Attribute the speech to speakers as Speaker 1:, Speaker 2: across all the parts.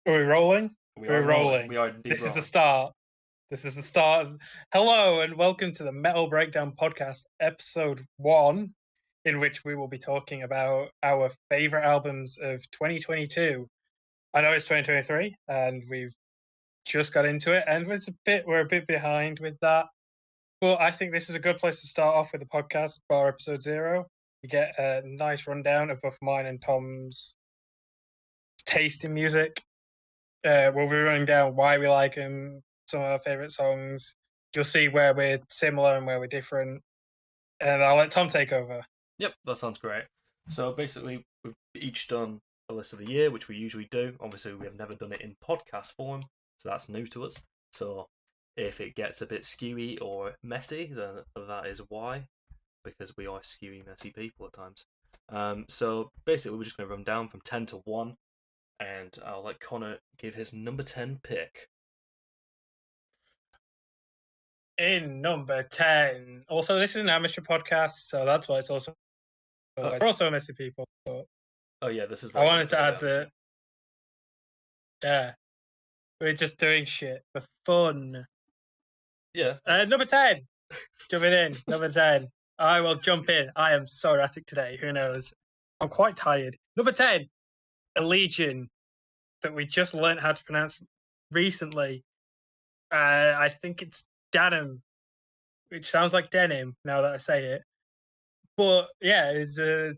Speaker 1: Are we rolling?
Speaker 2: We're rolling. We are indeed
Speaker 1: This
Speaker 2: rolling.
Speaker 1: is the start. This is the start. Hello and welcome to the Metal Breakdown Podcast, episode 1, in which we will be talking about our favourite albums of 2022. I know it's 2023 and we've just got into it and we're a bit behind with that. But I think this is a good place to start off with the podcast for episode 0. We get a nice rundown of both mine and Tom's taste in music. We'll be running down why we like them, some of our favourite songs. You'll see where we're similar and where we're different. And I'll let Tom take over.
Speaker 2: Yep, that sounds great. So basically, we've each done a list of the year, which we usually do. Obviously, we have never done it in podcast form, so that's new to us. So if it gets a bit skewy or messy, then that is why, because we are skewy, messy people at times. So basically, we're just going to run down from 10 to 1, and I'll let Connor give his number 10 pick.
Speaker 1: In number 10. Also, this is an amateur podcast, so that's why it's also... We're also messy people. But
Speaker 2: oh, yeah, this is...
Speaker 1: I wanted to add that... Yeah. We're just doing shit for fun.
Speaker 2: Yeah.
Speaker 1: Number 10. Jumping in. Number 10. I will jump in. I am so erratic today. Who knows? I'm quite tired. Number 10. Allegaeon, that we just learned how to pronounce recently. I think it's Damnum, which sounds like denim now that I say it. But yeah, it's a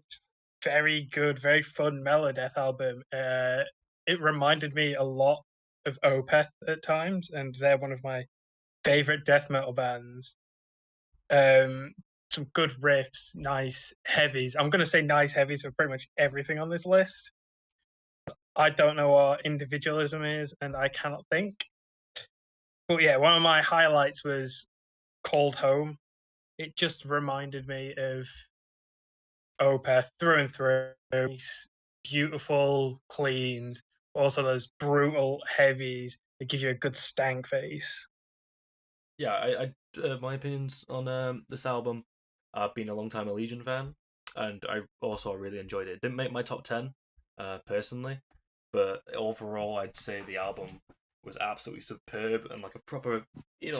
Speaker 1: very good, very fun Melodeath album. It reminded me a lot of Opeth at times, and they're one of my favorite death metal bands. Some good riffs, nice heavies. I'm going to say nice heavies for pretty much everything on this list. I don't know what individualism is, and I cannot think. But yeah, one of my highlights was Cold Home. It just reminded me of Opeth through and through. Beautiful cleans, also those brutal heavies that give you a good stank face.
Speaker 2: Yeah, I my opinions on this album. I've been a long time Allegaeon fan, and I also really enjoyed it. It didn't make my top 10, personally, but overall, I'd say the album was absolutely superb and like a proper,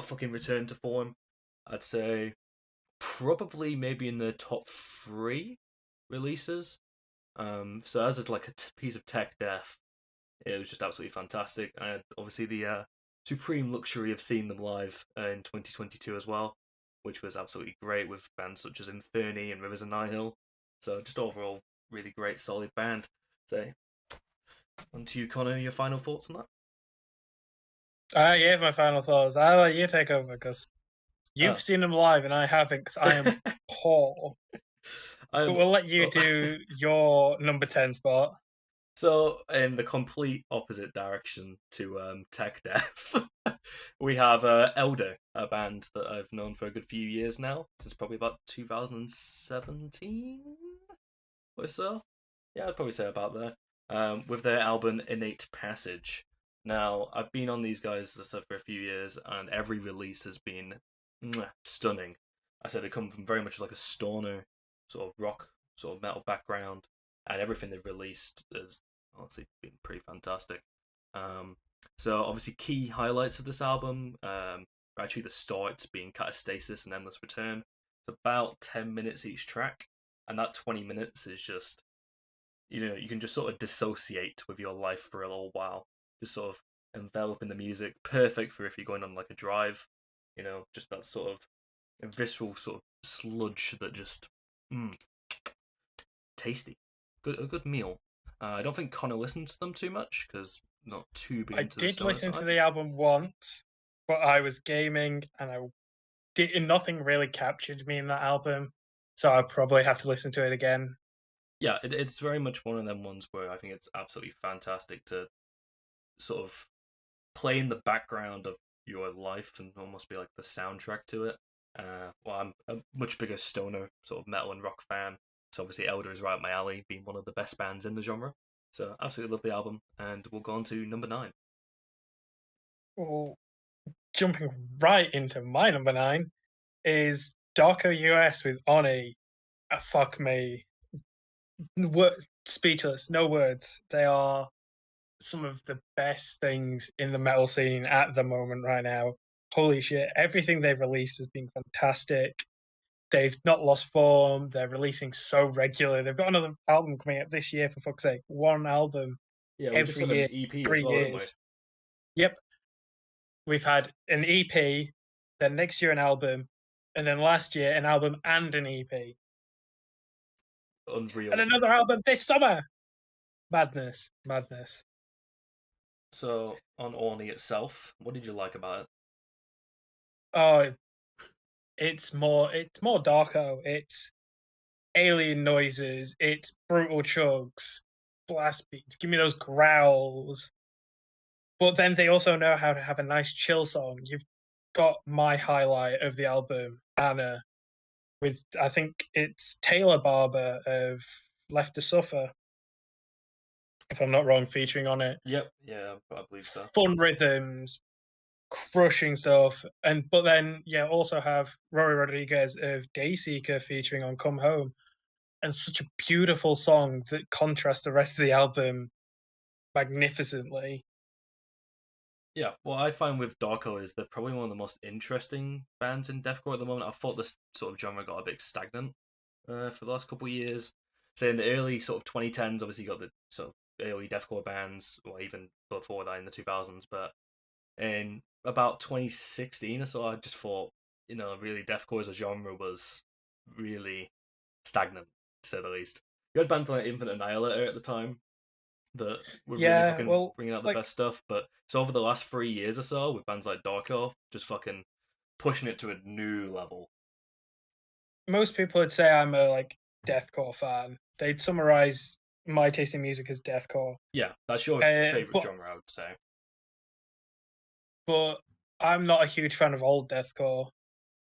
Speaker 2: fucking return to form. I'd say probably maybe in the top 3 releases. So as it's like a piece of tech death, it was just absolutely fantastic. And obviously the supreme luxury of seeing them live in 2022 as well, which was absolutely great with bands such as Inferni and Rivers of Nihil. So just overall, really great, solid band. So, on to you, Connor. Your final thoughts on
Speaker 1: that? Yeah, my final thoughts. I'll let you take over because you've seen them live and I haven't because I am poor. But we'll let you do your number 10 spot.
Speaker 2: So, in the complete opposite direction to tech death, we have Ardor, a band that I've known for a good few years now. This is probably about 2017 or so. Yeah, I'd probably say about there. With their album Innate Passage. Now, I've been on these guys, as I said, for a few years, and every release has been stunning. I said they come from very much like a stoner sort of rock, sort of metal background, and everything they've released has honestly been pretty fantastic. So obviously key highlights of this album are actually the start being Catastasis and Endless Return. It's about 10 minutes each track, and that 20 minutes is just, you can just sort of dissociate with your life for a little while, just sort of envelop in the music. Perfect for if you're going on like a drive, just that sort of visceral sort of sludge that just tasty, a good meal. I don't think Connor listens to them too much because not too big into the
Speaker 1: I did listen to the album once, but I was gaming and nothing really captured me in that album, so I'll probably have to listen to it again.
Speaker 2: Yeah, it's very much one of them ones where I think it's absolutely fantastic to sort of play in the background of your life and almost be like the soundtrack to it. Well, I'm a much bigger stoner sort of metal and rock fan, so obviously Ardor is right up my alley, being one of the best bands in the genre. So absolutely love the album, and we'll go on to number 9.
Speaker 1: Well, jumping right into my number 9 is Darko US with Oni. Fuck me. Speechless, no words. They are some of the best things in the metal scene at the moment right now. Holy shit, everything they've released has been fantastic. They've not lost form. They're releasing so regularly. They've got another album coming up this year, for fuck's sake. One album
Speaker 2: Yeah, we just
Speaker 1: every
Speaker 2: had an
Speaker 1: year,
Speaker 2: EP as
Speaker 1: three
Speaker 2: well, didn't we?
Speaker 1: years. Yep. We've had an EP, then next year an album, and then last year an album and an EP. And
Speaker 2: Unreal.
Speaker 1: another album this summer. Madness. Madness.
Speaker 2: So on Orny itself, what did you like about it?
Speaker 1: Oh, it's more Darko. It's alien noises, it's brutal chugs, blast beats. Give me those growls. But then they also know how to have a nice chill song. You've got my highlight of the album, Anna, with I think it's Taylor Barber of Left to Suffer, if I'm not wrong, featuring on it.
Speaker 2: Yep, yeah, I believe so.
Speaker 1: Fun rhythms, crushing stuff, and but then also have Rory Rodriguez of Dayseeker featuring on Come Home, and such a beautiful song that contrasts the rest of the album magnificently.
Speaker 2: Yeah, what I find with Darko is they're probably one of the most interesting bands in deathcore at the moment. I thought this sort of genre got a bit stagnant for the last couple of years. So in the early sort of 2010s, obviously you got the sort of early deathcore bands, or even before that in the 2000s. But in about 2016 or so, I just thought, really deathcore as a genre was really stagnant, to say the least. You had bands like Infinite Annihilator at the time that were really
Speaker 1: Yeah,
Speaker 2: fucking
Speaker 1: well,
Speaker 2: bringing out the
Speaker 1: like
Speaker 2: best stuff. But so over the last 3 years or so, with bands like Darko, just fucking pushing it to a new level.
Speaker 1: most people would say I'm a deathcore fan. They'd summarize my taste in music as deathcore.
Speaker 2: Yeah, that's your
Speaker 1: Uh,
Speaker 2: favorite
Speaker 1: but
Speaker 2: genre, I would say.
Speaker 1: but I'm not a huge fan of old deathcore.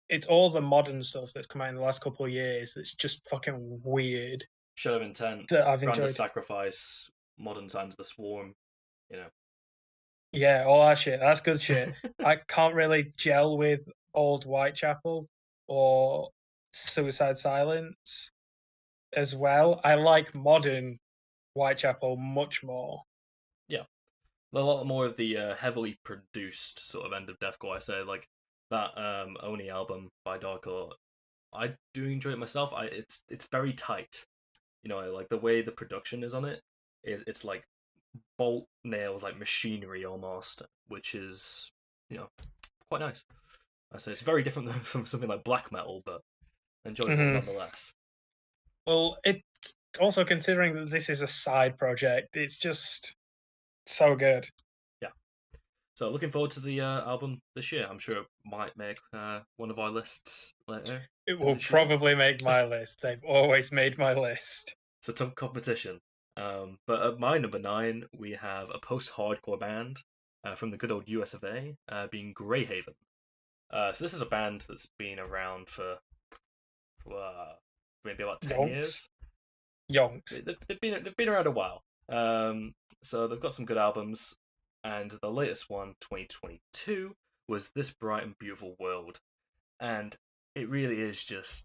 Speaker 1: It's all the modern stuff that's come out in the last couple of years that's just fucking weird
Speaker 2: Shadow of Intent,
Speaker 1: that I've
Speaker 2: Brand of
Speaker 1: enjoyed.
Speaker 2: Sacrifice, Modern Times of the Swarm. You know,
Speaker 1: Yeah, all that shit. That's good shit. I can't really gel with old Whitechapel or Suicide Silence as well. I like modern Whitechapel much more.
Speaker 2: yeah, a lot more of the heavily produced sort of end of deathcore. I say like that Oni album by Darko. I do enjoy it myself. It's very tight. Like the way the production is on it. It's like bolt nails, like machinery almost, which is quite nice. I say it's very different from something like black metal, but enjoyable
Speaker 1: Hmm.
Speaker 2: nonetheless.
Speaker 1: Well, it also considering that this is a side project, it's just so good.
Speaker 2: Yeah. So looking forward to the album this year. I'm sure it might make one of our lists later
Speaker 1: It
Speaker 2: in
Speaker 1: will
Speaker 2: this year.
Speaker 1: probably make my list. They've always made my list.
Speaker 2: It's a tough competition. But at my number 9, we have a post-hardcore band from the good old US of A, being Greyhaven. So this is a band that's been around for maybe about 10 years.
Speaker 1: Yonks. Yonks.
Speaker 2: They've been around a while. So they've got some good albums, and the latest one, 2022, was This Bright and Beautiful World, and it really is just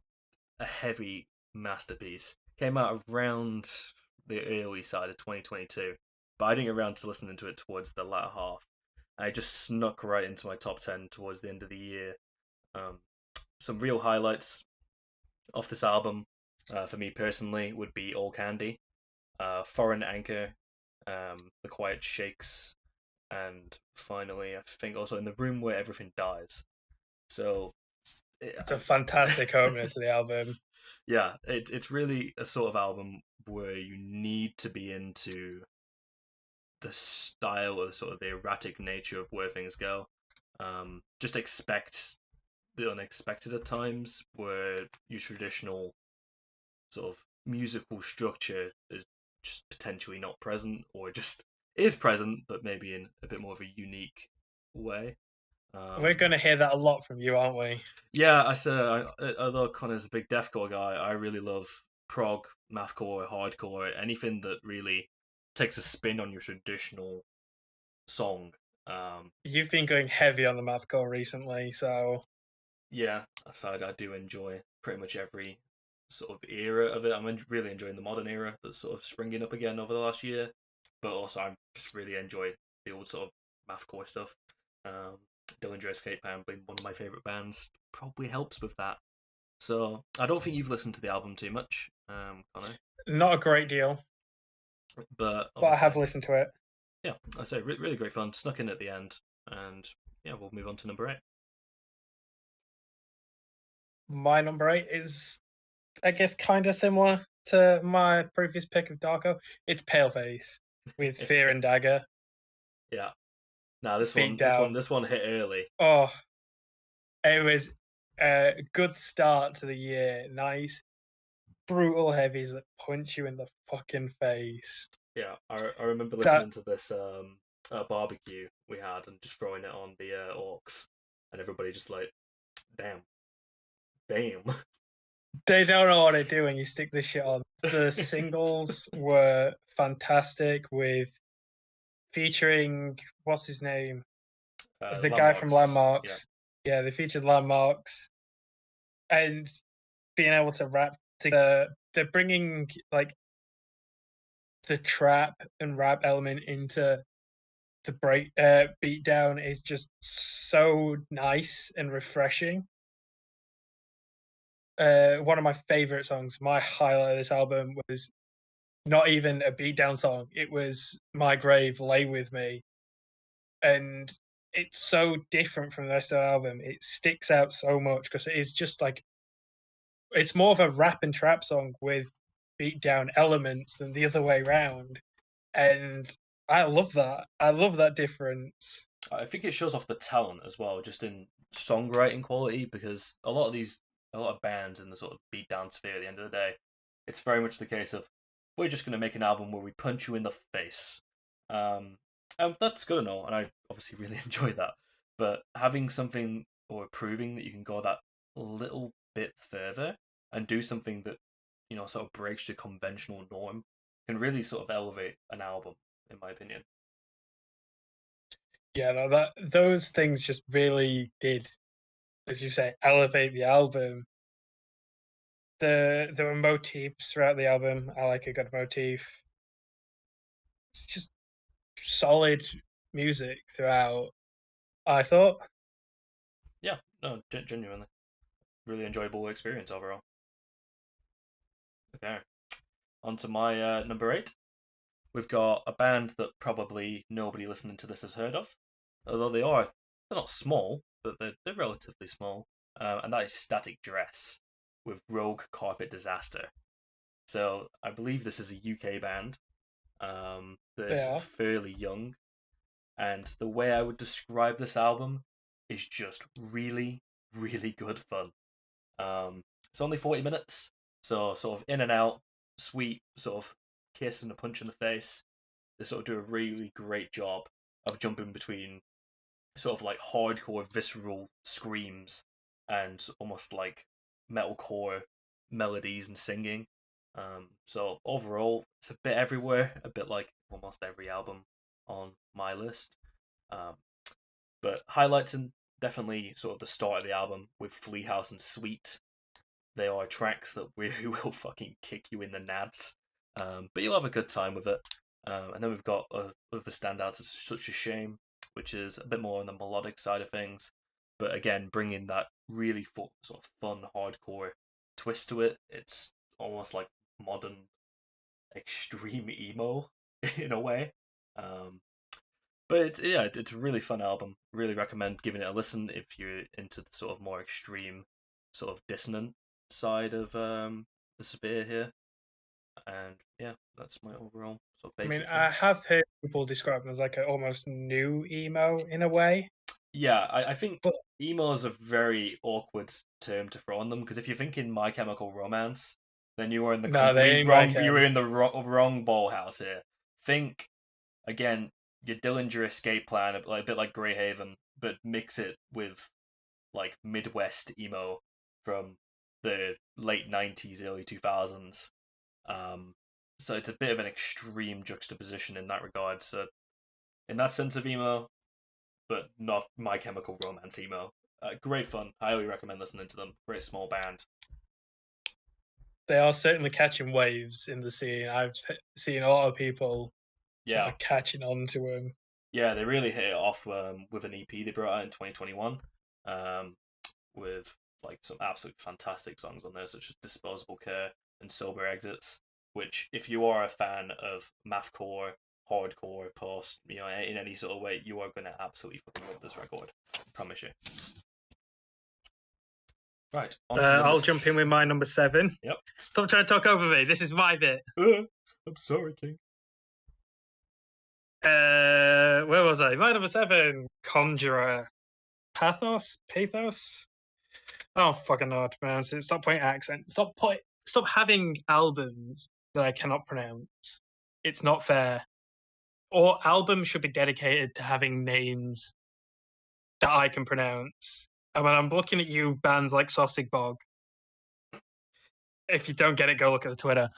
Speaker 2: a heavy masterpiece. Came out around the early side of 2022, but I didn't get around to listening to it towards the latter half. I just snuck right into my top 10 towards the end of the year. Um, some real highlights off this album, for me personally, would be All Candy, Foreign Anchor, The Quiet Shakes, and finally, I think also In the Room Where Everything Dies. So,
Speaker 1: It's a fantastic opener to the album.
Speaker 2: yeah, it's really a sort of album where you need to be into the style or sort of the erratic nature of where things go. Just expect the unexpected at times, where your traditional sort of musical structure is just potentially not present, or just is present, but maybe in a bit more of a unique way.
Speaker 1: We're going to hear that a lot from you, aren't we?
Speaker 2: Yeah, although Connor's a big deathcore guy, I really love prog, mathcore, hardcore, anything that really takes a spin on your traditional song.
Speaker 1: You've been going heavy on the mathcore recently, so
Speaker 2: Yeah, so I do enjoy pretty much every sort of era of it. Really enjoying the modern era that's sort of springing up again over the last year. but also I just really enjoy the old sort of mathcore stuff. Dillinger Escape Plan being one of my favorite bands probably helps with that. So I don't think you've listened to the album too much, Connor,
Speaker 1: Not a great deal,
Speaker 2: but
Speaker 1: but I
Speaker 2: obviously,
Speaker 1: have listened to it.
Speaker 2: yeah, I say really great fun. Snuck in at the end, and yeah, we'll move on to number 8.
Speaker 1: My number 8 is, I guess, kind of similar to my previous pick of Darko. It's Paleface with Fear and Dagger.
Speaker 2: Yeah. Now this
Speaker 1: Beat
Speaker 2: one,
Speaker 1: down.
Speaker 2: this one hit early.
Speaker 1: Oh, it was a good start to the year. Nice, brutal heavies that punch you in the fucking face.
Speaker 2: Yeah, I remember
Speaker 1: That
Speaker 2: listening to this barbecue we had and just throwing it on the orcs, and everybody just like, damn, damn.
Speaker 1: they don't know what to do when you stick this shit on. The singles were fantastic with featuring what's his name? The guy from
Speaker 2: Landmarks. Yeah.
Speaker 1: Landmarks. Yeah, they featured Landmarks and being able to rap together. They're bringing like the trap and rap element into the break beat down is just so nice and refreshing. One of my favorite songs, my highlight of this album was not even a beatdown song. It was My Grave, Lay With Me. And it's so different from the rest of the album. It sticks out so much because it is just like, it's more of a rap and trap song with beatdown elements than the other way around. And I love that. I love that difference.
Speaker 2: I think it shows off the talent as well, just in songwriting quality, because a lot of bands in the sort of beatdown sphere at the end of the day, it's very much the case of we're just going to make an album where we punch you in the face. And that's good and all, and I obviously really enjoy that. But having something or proving that you can go that little bit further and do something that sort of breaks the conventional norm can really sort of elevate an album, in my opinion.
Speaker 1: Yeah, no, that those things just really did, as you say, elevate the album. There were motifs throughout the album. I like a good motif. It's just solid music throughout. I thought.
Speaker 2: Yeah, no, genuinely, really enjoyable experience overall. Okay, on to my number 8. We've got a band that probably nobody listening to this has heard of, although they're not small, but they're relatively small, and that is Static Dress with Rogue Carpet Disaster. So I believe this is a UK band that is
Speaker 1: Yeah,
Speaker 2: fairly young, and the way I would describe this album is just really, really good fun. It's only 40 minutes, so sort of in and out, sweet sort of kiss and a punch in the face. They sort of do a really great job of jumping between sort of like hardcore, visceral screams and almost like metalcore melodies and singing. So overall, it's a bit everywhere, a bit like almost every album on my list. Um, but highlights and definitely sort of the start of the album with Flea House and Sweet. They are tracks that really will fucking kick you in the nads, but you'll have a good time with it. And then we've got other standouts as Such a Shame, which is a bit more on the melodic side of things, but again, bringing that really sort of fun, hardcore twist to it. It's almost like modern extreme emo in a way. Um, but it's a really fun album. Really recommend giving it a listen if you're into the sort of more extreme, sort of dissonant side of the sphere here. And yeah, that's my overall sort of
Speaker 1: I mean,
Speaker 2: basic
Speaker 1: I
Speaker 2: thoughts.
Speaker 1: have heard people describe them as like an almost new emo in a way,
Speaker 2: Yeah, I think
Speaker 1: but
Speaker 2: emo is a very awkward term to throw on them because if you're thinking My Chemical Romance, then you are in the
Speaker 1: no, they
Speaker 2: complete
Speaker 1: ain't my
Speaker 2: wrong. You were
Speaker 1: chem.
Speaker 2: in the wrong ball house here. Think again, your Dillinger Escape Plan, a bit like Greyhaven, but mix it with like Midwest emo from the late 90s, early 2000s. Um, so it's a bit of an extreme juxtaposition in that regard. So in that sense of emo, but not My Chemical Romance emo. Great fun. Highly recommend listening to them. Very small band.
Speaker 1: They are certainly catching waves in the scene. I've seen a lot of people
Speaker 2: Yeah,
Speaker 1: of catching on to them.
Speaker 2: yeah, they really hit it off with an EP they brought out in 2021, with like some absolutely fantastic songs on there, such as Disposable Care and Sober Exits. Which, if you are a fan of mathcore, hardcore, post, in any sort of way, you are gonna absolutely fucking love this record. I promise you. Right, on to
Speaker 1: I'll jump in with my number 7.
Speaker 2: Yep.
Speaker 1: Stop trying to talk over me. This is my bit.
Speaker 2: I'm sorry, King.
Speaker 1: Where was I? My number 7, Conjurer. Pathos? I don't fucking know how to pronounce it. Stop putting accent. Stop having albums that I cannot pronounce. It's not fair. Or albums should be dedicated to having names that I can pronounce. And when I'm looking at you, bands like Sausage Bog, if you don't get it, go look at the Twitter.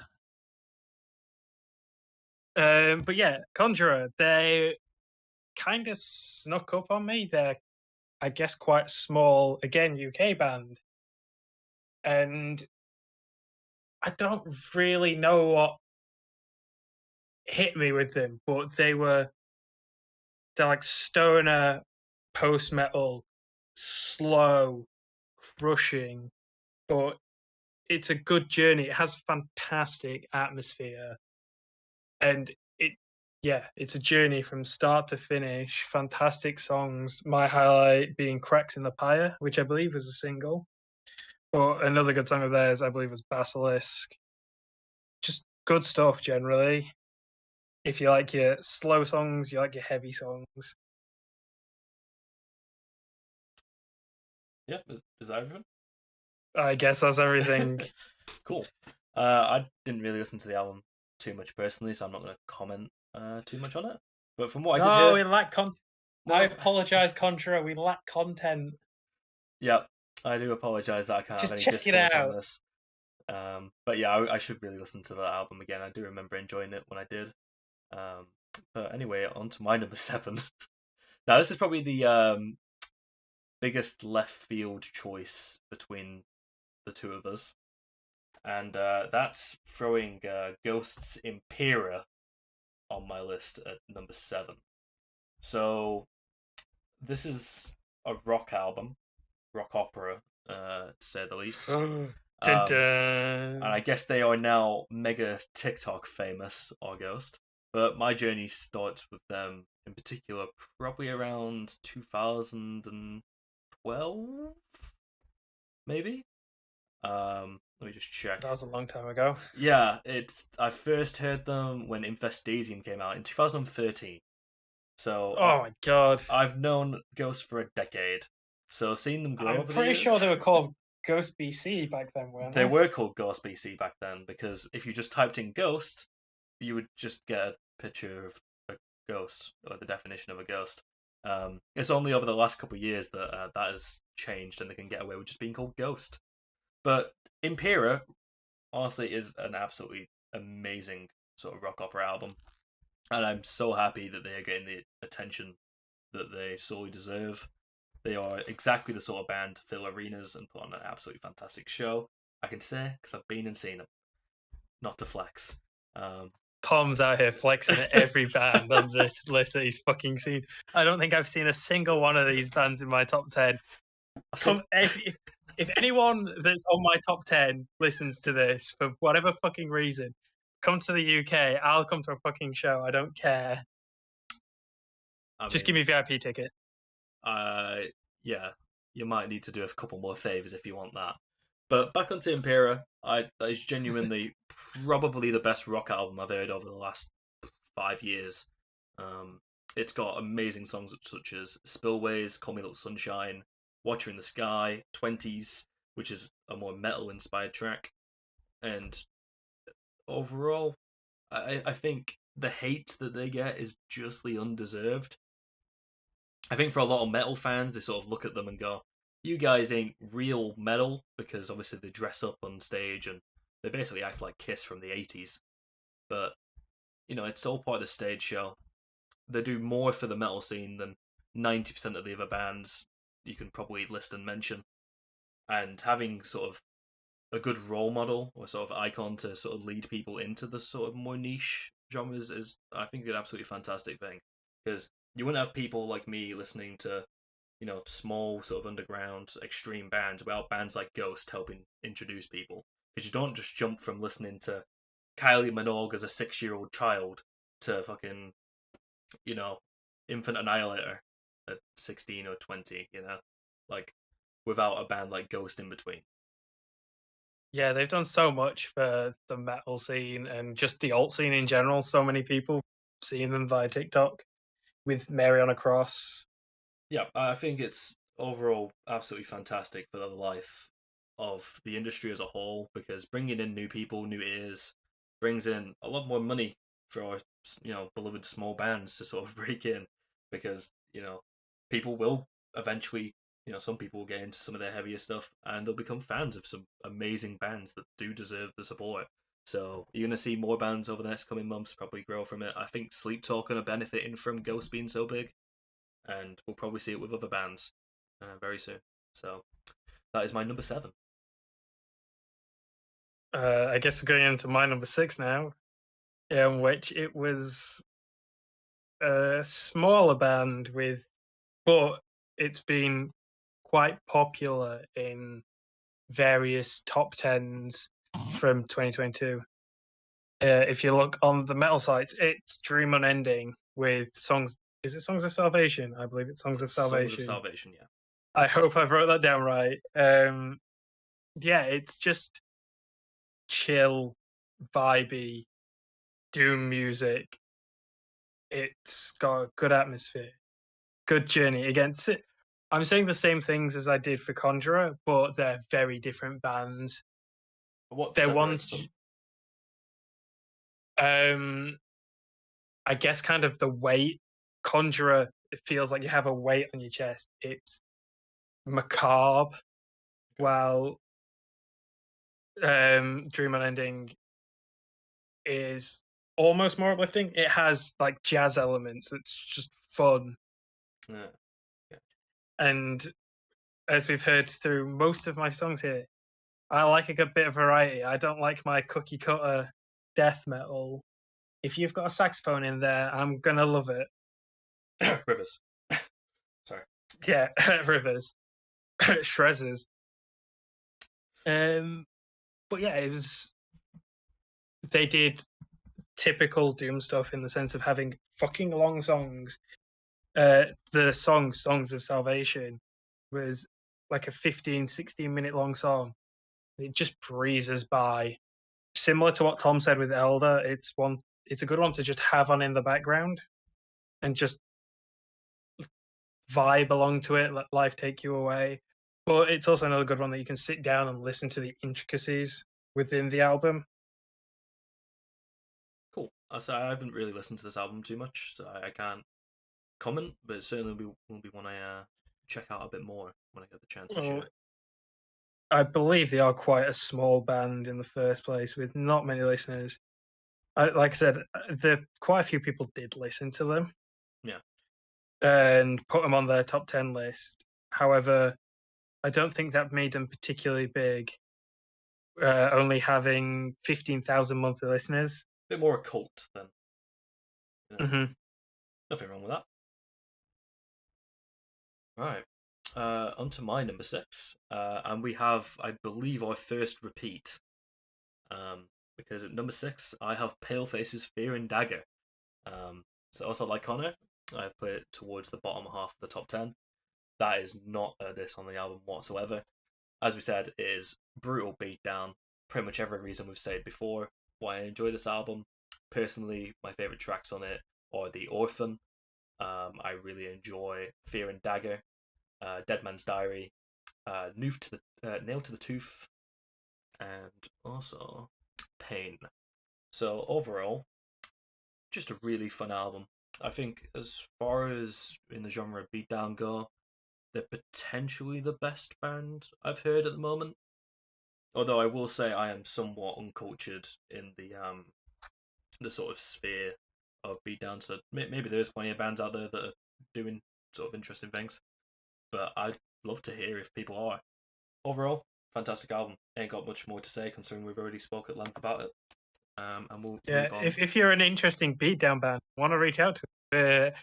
Speaker 1: But yeah, Conjurer, they kind of snuck up on me. They're, I guess, quite small, again, UK band. And I don't really know what hit me with them, but they're like stoner, post-metal, slow, crushing, but it's a good journey. It has fantastic atmosphere. And it's a journey from start to finish. Fantastic songs. My highlight being Cracks in the Pyre, which I believe was a single. But another good song of theirs, I believe, was Basilisk. Just good stuff generally. If you like your slow songs, you like your heavy songs.
Speaker 2: Yeah, is that everything?
Speaker 1: I guess that's everything.
Speaker 2: Cool. I didn't really listen to the album too much personally, so I'm not going to comment too much on it. But from what I did hear,
Speaker 1: we lack I apologize, Conjurer. We lack content.
Speaker 2: Yeah, I do apologize that I can't
Speaker 1: Just
Speaker 2: have any
Speaker 1: check it
Speaker 2: discourse on
Speaker 1: out.
Speaker 2: this. But yeah, I should really listen to that album again. I do remember enjoying it when I did. But anyway, on to my number 7. Now, this is probably the biggest left field choice between the two of us. And that's throwing Ghost's Impera on my list at number 7. So, this is a rock album, rock opera, to say the least.
Speaker 1: Dun,
Speaker 2: And I guess they are now mega TikTok famous, or Ghost. But my journey starts with them in particular probably around 2012, maybe. Let me just check.
Speaker 1: That was a long time ago.
Speaker 2: Yeah, I first heard them when Infestasium came out in 2013. So
Speaker 1: Oh my god.
Speaker 2: I've known Ghost for a decade. So seeing them grow
Speaker 1: I'm
Speaker 2: over the
Speaker 1: pretty
Speaker 2: years,
Speaker 1: sure they were called Ghost BC back then, weren't
Speaker 2: they
Speaker 1: they?
Speaker 2: were called Ghost BC back then, because if you just typed in Ghost, you would just get a picture of a ghost, or the definition of a ghost. It's only over the last couple of years that that has changed and they can get away with just being called Ghost. But Impera, honestly, is an absolutely amazing sort of rock opera album. And I'm so happy that they are getting the attention that they solely deserve. They are exactly the sort of band to fill arenas and put on an absolutely fantastic show. I can say, because I've been and seen them. Not to flex.
Speaker 1: Tom's out here flexing at every band on this list that he's fucking seen. I don't think I've seen a single one of these bands in my top 10. If anyone that's on my top 10 listens to this for whatever fucking reason, come to the UK. I'll come to a fucking show. I don't care. Just give me a VIP ticket.
Speaker 2: Yeah, you might need to do a couple more favors if you want that. But back onto Impera, that is genuinely probably the best rock album I've heard over the last 5 years. It's got amazing songs such as Spillways, Call Me Little Sunshine, Watcher in the Sky, 20s, which is a more metal-inspired track. And overall, I think the hate that they get is justly undeserved. I think for a lot of metal fans, they sort of look at them and go, you guys ain't real metal, because obviously they dress up on stage and they basically act like Kiss from the 80s. But, it's all part of the stage show. They do more for the metal scene than 90% of the other bands you can probably list and mention. And having sort of a good role model or sort of icon to sort of lead people into the sort of more niche genres is, I think, an absolutely fantastic thing, because you wouldn't have people like me listening to, small sort of underground extreme bands without bands like Ghost helping introduce people. Because you don't just jump from listening to Kylie Minogue as a 6-year-old child to fucking, you know, Infant Annihilator at 16 or 20, like without a band like Ghost in between.
Speaker 1: Yeah, they've done so much for the metal scene and just the alt scene in general. So many people seeing them via TikTok with Mary on a Cross.
Speaker 2: Yeah, I think it's overall absolutely fantastic for the life of the industry as a whole, because bringing in new people, new ears, brings in a lot more money for our beloved small bands to sort of break in, because people will eventually, some people will get into some of their heavier stuff and they'll become fans of some amazing bands that do deserve the support. So you're going to see more bands over the next coming months probably grow from it. I think Sleep Token are benefiting from Ghost being so big, and we'll probably see it with other bands very soon. So that is my number 7.
Speaker 1: I guess we're going into my number 6 now, in which it was a smaller band but it's been quite popular in various top tens from 2022. If you look on the metal sites, it's Dream Unending with songs. Is it Songs of Salvation? I believe it's Songs of
Speaker 2: Songs
Speaker 1: Salvation.
Speaker 2: of Salvation, yeah.
Speaker 1: I hope I wrote that down right. Yeah, it's just chill, vibey, doom music. It's got a good atmosphere, good journey. Against it, I'm saying the same things as I did for Conjurer, but they're very different bands.
Speaker 2: What
Speaker 1: They're
Speaker 2: separates
Speaker 1: ones.
Speaker 2: them?
Speaker 1: I guess kind of the weight. Conjurer, it feels like you have a weight on your chest. It's macabre, while Dream Unending is almost more uplifting. It has like jazz elements. It's just fun.
Speaker 2: Yeah.
Speaker 1: And as we've heard through most of my songs here, I like a good bit of variety. I don't like my cookie cutter death metal. If you've got a saxophone in there, I'm gonna love it.
Speaker 2: Rivers. Sorry.
Speaker 1: Yeah, Rivers. Shrezzers. But yeah, they did typical Doom stuff in the sense of having fucking long songs. The song Songs of Salvation was like a 15, 16-minute long song. It just breezes by. Similar to what Tom said with Elder, it's a good one to just have on in the background and just vibe along to it, let life take you away. But it's also another good one that you can sit down and listen to the intricacies within the album.
Speaker 2: Cool. So I haven't really listened to this album too much, so I can't comment, but it certainly will be one I check out a bit more when I get the chance to
Speaker 1: Well,
Speaker 2: share.
Speaker 1: I believe they are quite a small band in the first place with not many listeners. Like I said, quite a few people did listen to them.
Speaker 2: Yeah.
Speaker 1: And put them on their top 10 list. However, I don't think that made them particularly big, only having 15,000 monthly listeners.
Speaker 2: A bit more a cult then.
Speaker 1: Mm-hmm.
Speaker 2: Nothing wrong with that. Right. Onto my number 6. And we have, I believe, our first repeat. Because at number 6, I have Paleface's Fear and Dagger. So also like Connor, I've put it towards the bottom half of the top 10. That is not a diss on the album whatsoever. As we said, it is brutal beatdown. Pretty much every reason we've said before why I enjoy this album. Personally, my favourite tracks on it are The Orphan. I really enjoy Fear and Dagger, Dead Man's Diary, Nail to the Tooth, and also Pain. So overall, just a really fun album. I think as far as in the genre of beatdown go, they're potentially the best band I've heard at the moment. Although I will say I am somewhat uncultured in the sort of sphere of beatdown, so maybe there's plenty of bands out there that are doing sort of interesting things. But I'd love to hear if people are. Overall, fantastic album. Ain't got much more to say considering we've already spoke at length about it. And we'll
Speaker 1: Yeah,
Speaker 2: move on.
Speaker 1: if you're an interesting beatdown band, want to reach out to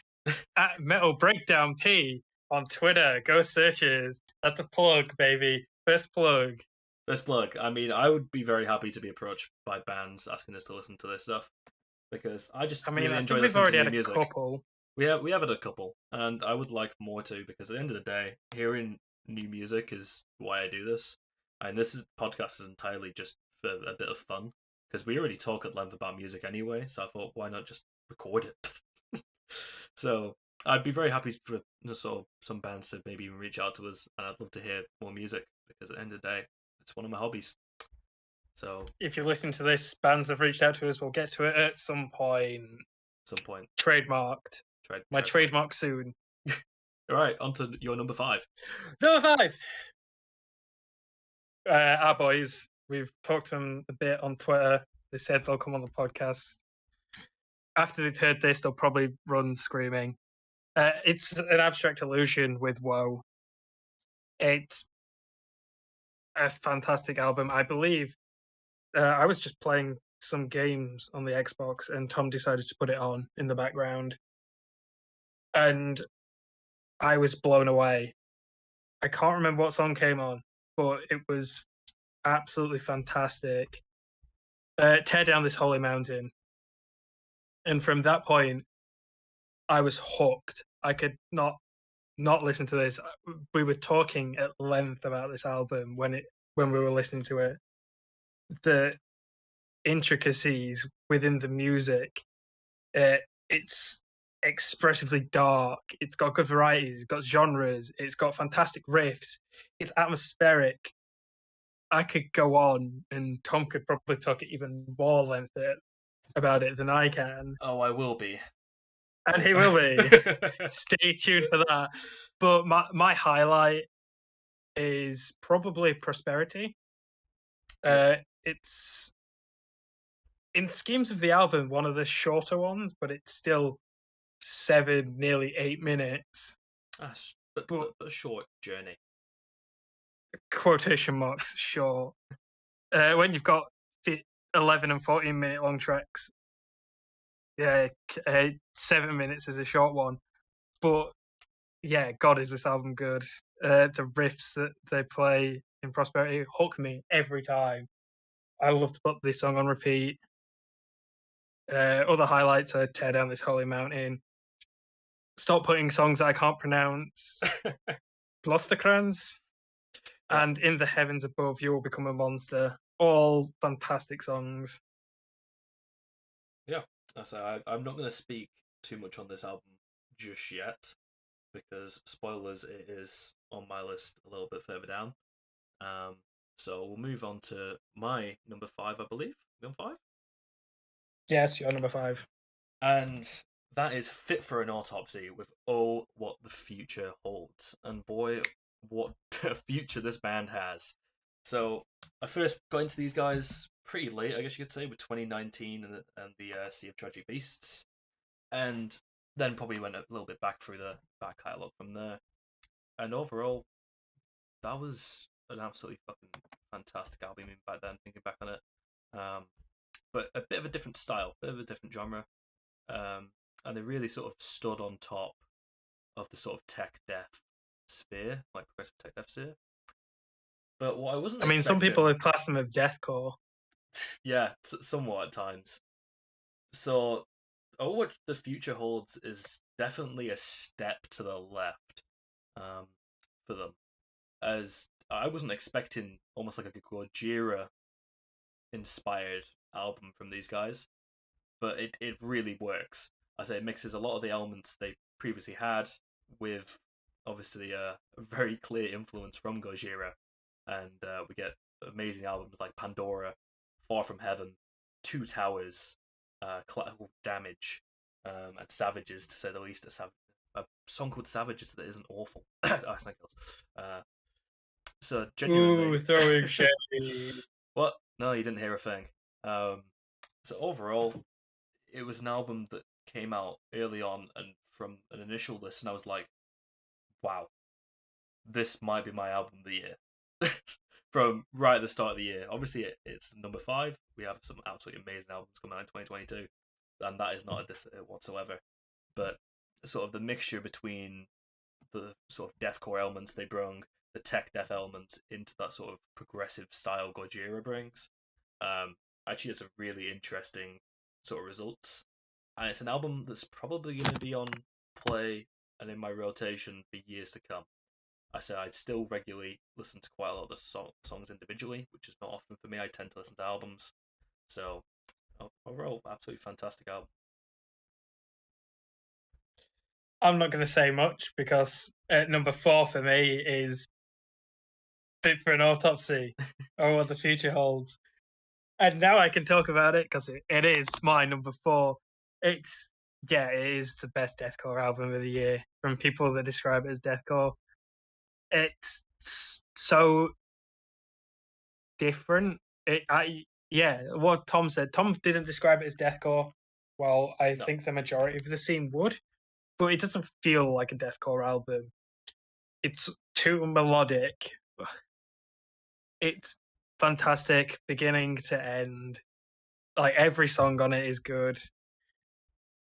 Speaker 1: at Metal Breakdown P on Twitter. Go searches. That's a plug, baby. First plug.
Speaker 2: First plug. I mean, I would be very happy to be approached by bands asking us to listen to this stuff because I just
Speaker 1: I mean,
Speaker 2: really
Speaker 1: I
Speaker 2: enjoy
Speaker 1: think we've
Speaker 2: listening to
Speaker 1: already
Speaker 2: new
Speaker 1: had a
Speaker 2: music.
Speaker 1: couple.
Speaker 2: We have had a couple, and I would like more too because at the end of the day, hearing new music is why I do this. And this podcast is entirely just for a bit of fun because we already talk at length about music anyway. So I thought, why not just record it? So I'd be very happy for sort of some bands to maybe even reach out to us, and I'd love to hear more music because at the end of the day, it's one of my hobbies. So
Speaker 1: if you listen to this, bands have reached out to us. We'll get to it at some point. Trademarked. My trademark soon.
Speaker 2: All right, on to your number 5.
Speaker 1: Number 5. Our boys. We've talked to them a bit on Twitter. They said they'll come on the podcast. After they've heard this, they'll probably run screaming. It's an abstract illusion with Woe. It's a fantastic album. I believe I was just playing some games on the Xbox and Tom decided to put it on in the background. And I was blown away. I can't remember what song came on, but it was absolutely fantastic. Tear Down This Holy Mountain. And from that point, I was hooked. I could not listen to this. We were talking at length about this album when we were listening to it. The intricacies within the music, it's expressively dark. It's got good varieties. It's got genres. It's got fantastic riffs. It's atmospheric. I could go on, and Tom could probably talk at even more length about it than I can.
Speaker 2: Oh, I will be.
Speaker 1: And he will be. Stay tuned for that. But my highlight is probably Prosperity. It's, in schemes of the album, one of the shorter ones, but it's still 7, nearly 8 minutes.
Speaker 2: But a short journey.
Speaker 1: Quotation marks, short. When you've got 11 and 14-minute long tracks, yeah, 7 minutes is a short one. But yeah, God, is this album good. The riffs that they play in Prosperity hook me every time. I love to put this song on repeat. Other highlights are Tear Down This Holy Mountain. Stop putting songs that I can't pronounce. Glosterkrans. And In the Heavens Above, You Will Become a Monster. All fantastic songs.
Speaker 2: Yeah, I'm not going to speak too much on this album just yet because spoilers, it is on my list a little bit further down. So we'll move on to my number 5, I believe. Number 5?
Speaker 1: Yes, you're number 5.
Speaker 2: And that is Fit for an Autopsy with Oh, What the Future Holds. And boy, what a future this band has. So I first got into these guys pretty late, I guess you could say, with 2019 and the Sea of Tragic Beasts. And then probably went a little bit back through the back catalogue from there. And overall, that was an absolutely fucking fantastic album even back then, thinking back on it. But a bit of a different style, a bit of a different genre. And they really sort of stood on top of the sort of tech death sphere, like progressive tech death sphere. But what I wasn't expecting...
Speaker 1: some people would class them as deathcore.
Speaker 2: Yeah, somewhat at times. So, What the Future Holds is definitely a step to the left for them. As I wasn't expecting almost like a Gojira inspired album from these guys, but it really works. I say it mixes a lot of the elements they previously had with obviously a very clear influence from Gojira, and we get amazing albums like Pandora, Far From Heaven, Two Towers, Collateral Damage, and Savages, to say the least. A song called Savages that isn't awful. Snake Hills. So genuinely,
Speaker 1: throwing shade.
Speaker 2: What? No, you didn't hear a thing. So overall, it was an album that came out early on, and from an initial listen, I was like, "Wow, this might be my album of the year." from right at the start of the year. Obviously, it's number 5. We have some absolutely amazing albums coming out in 2022, and that is not a diss whatsoever. But sort of the mixture between the sort of deathcore elements they bring, the tech death elements into that sort of progressive style Gojira brings, actually it's a really interesting sort of results. And it's an album that's probably going to be on play and in my rotation for years to come. I say I still regularly listen to quite a lot of the songs individually, which is not often for me. I tend to listen to albums. So, overall, absolutely fantastic album.
Speaker 1: I'm not going to say much because number 4 for me is Fit for an Autopsy, or What the Future Holds. And now I can talk about it because it is my number 4. It is the best deathcore album of the year from people that describe it as deathcore. It's so different. What Tom said. Tom didn't describe it as deathcore. Well, I think the majority of the scene would, but it doesn't feel like a deathcore album. It's too melodic. It's fantastic, beginning to end. Like every song on it is good.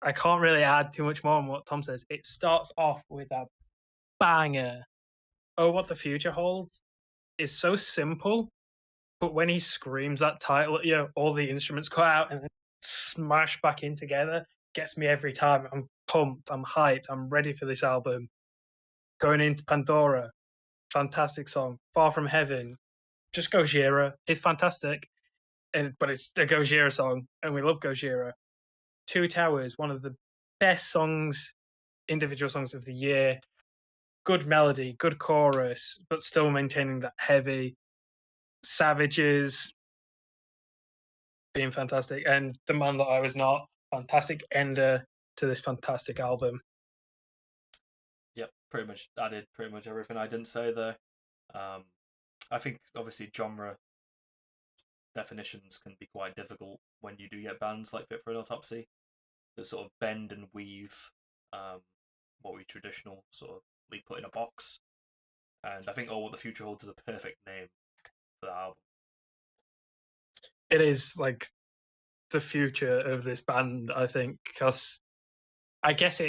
Speaker 1: I can't really add too much more on what Tom says. It starts off with a banger. Oh, What the Future Holds is so simple, but when he screams that title, all the instruments cut out and then smash back in together, gets me every time. I'm pumped, I'm hyped, I'm ready for this album. Going into Pandora, fantastic song. Far From Heaven, just Gojira. It's fantastic, but it's a Gojira song, and we love Gojira. Two Towers, one of the best songs, individual songs of the year. Good melody, good chorus, but still maintaining that heavy. Savages, being fantastic, and The Man That I Was Not, fantastic ender to this fantastic album.
Speaker 2: Yep, pretty much. I did pretty much everything I didn't say there. I think obviously genre definitions can be quite difficult when you do get bands like Fit for an Autopsy that sort of bend and weave what we traditional sort of put in a box. And I think What the Future Holds is a perfect name for that album.
Speaker 1: It is like the future of this band, I think, because I guess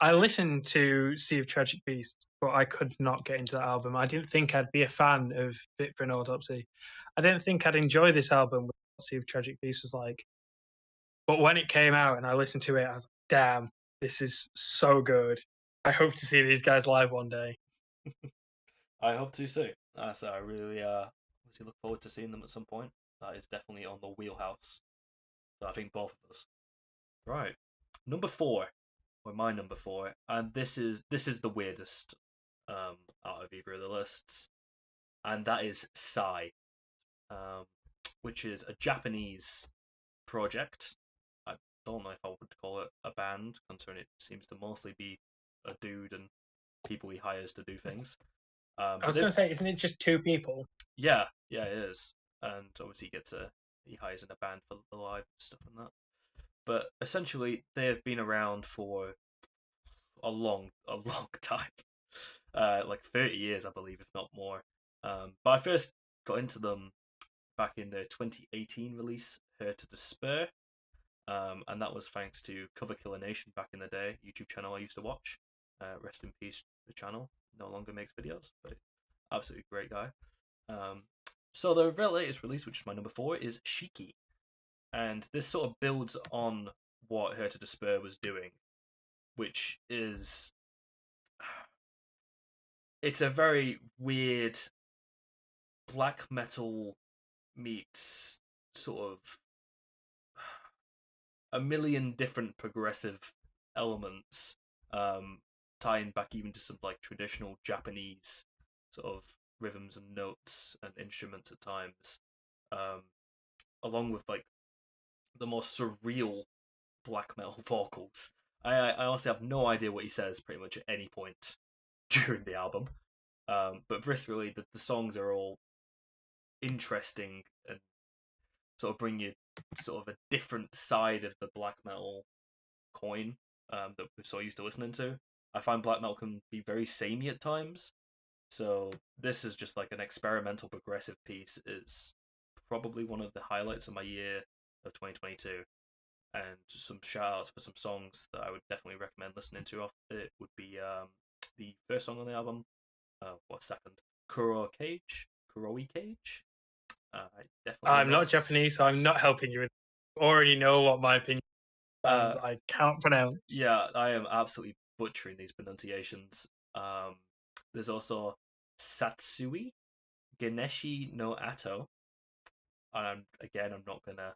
Speaker 1: I listened to Sea of Tragic Beasts, but I could not get into that album. I didn't think I'd be a fan of Fit for an Autopsy. I didn't think I'd enjoy this album, what Sea of Tragic Beasts was like. But when it came out and I listened to it, I was like, damn, this is so good. I hope to see these guys live one day.
Speaker 2: I hope to too. So I really look forward to seeing them at some point. That is definitely on the wheelhouse. So I think both of us. Right. Number 4. Or my number 4. And this is the weirdest out of either of the lists. And that is Sigh. Which is a Japanese project. I don't know if I would call it a band, considering it seems to mostly be a dude and people he hires to do things.
Speaker 1: I was going to say, isn't it just 2 people?
Speaker 2: Yeah, it is. And obviously he hires in a band for the live stuff and that. But essentially, they have been around for a long time. Like 30 years, I believe, if not more. But I first got into them back in their 2018 release, Her to Despair. And that was thanks to Cover Killer Nation back in the day, YouTube channel I used to watch. Rest in peace, the channel. No longer makes videos, but absolutely great guy. So the latest release, which is my number 4, is Shiki. And this sort of builds on what Her to Despair was doing, which is... It's a very weird black metal meets sort of a million different progressive elements, tying back even to some like traditional Japanese sort of rhythms and notes and instruments at times, along with like the more surreal black metal vocals. I honestly have no idea what he says pretty much at any point during the album, but for this really the songs are all interesting and sort of bring you sort of a different side of the black metal coin that we're so used to listening to. I find black metal can be very samey at times, So this is just like an experimental progressive piece. It's probably one of the highlights of my year of 2022. And just some shout outs for some songs that I would definitely recommend listening to off it would be the first song on the album, second? Kuroi Cage. I definitely a
Speaker 1: I'm not
Speaker 2: nice.
Speaker 1: Japanese, so I'm not helping you with. Already know what my opinion bands I can't pronounce.
Speaker 2: Yeah, I am absolutely butchering these pronunciations. Um, there's also Satsui Geneshi no Ato, and I'm not gonna.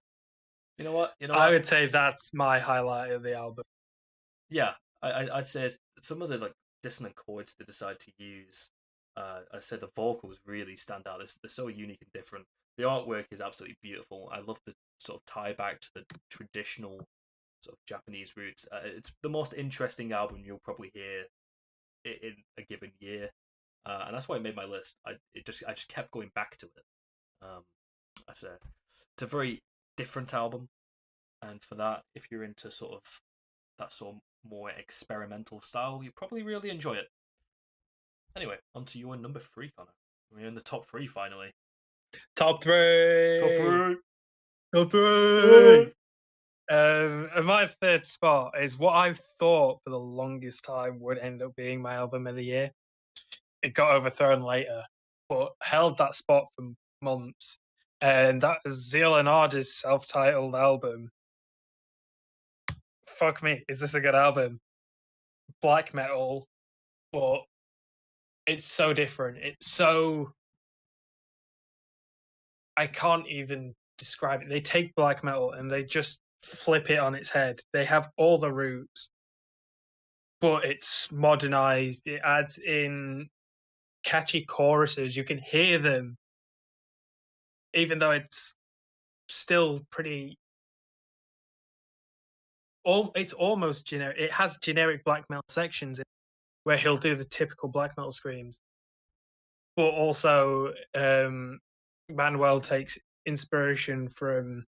Speaker 2: You know what? You know
Speaker 1: I
Speaker 2: what?
Speaker 1: would say that's my highlight of the album.
Speaker 2: Yeah, I'd say some of the like dissonant chords they decide to use. I say the vocals really stand out. They're so unique and different. The artwork is absolutely beautiful. I love the sort of tie back to the traditional sort of Japanese roots. It's the most interesting album you'll probably hear in a given year, and that's why it made my list. I just kept going back to it. Um, I say it's a very different album, and for that, if you're into sort of that sort of more experimental style, you probably really enjoy it. Anyway, on to your number three, Connor. We're in the top three finally.
Speaker 1: Top
Speaker 2: Top
Speaker 1: three.
Speaker 2: three.
Speaker 1: Top three. And my third spot is what I thought for the longest time would end up being my album of the year. It got overthrown later, but held that spot for months. And that is Zeal and Ardor's self-titled album. Fuck me, is this a good album? Black metal, but it's so different. It's so I can't even describe it. They take black metal and they just flip it on its head. They have all the roots, but it's modernized. It adds in catchy choruses. You can hear them, even though it's still pretty. It's almost generic. It has generic black metal sections where he'll do the typical black metal screams, but also Manuel takes inspiration from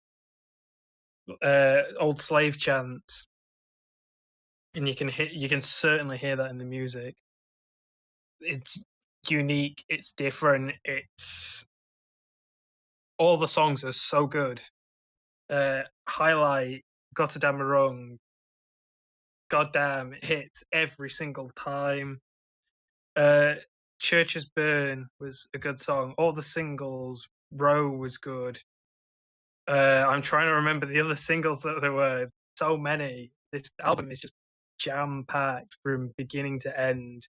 Speaker 1: old slave chants, and you can certainly hear that in the music. It's unique. It's different. It's all the songs are so good. Highlight, Gotterdamn Wrong, Goddamn, it hits every single time. Churches Burn was a good song. All the singles, Row was good. I'm trying to remember the other singles that there were. So many. This album is just jam packed from beginning to end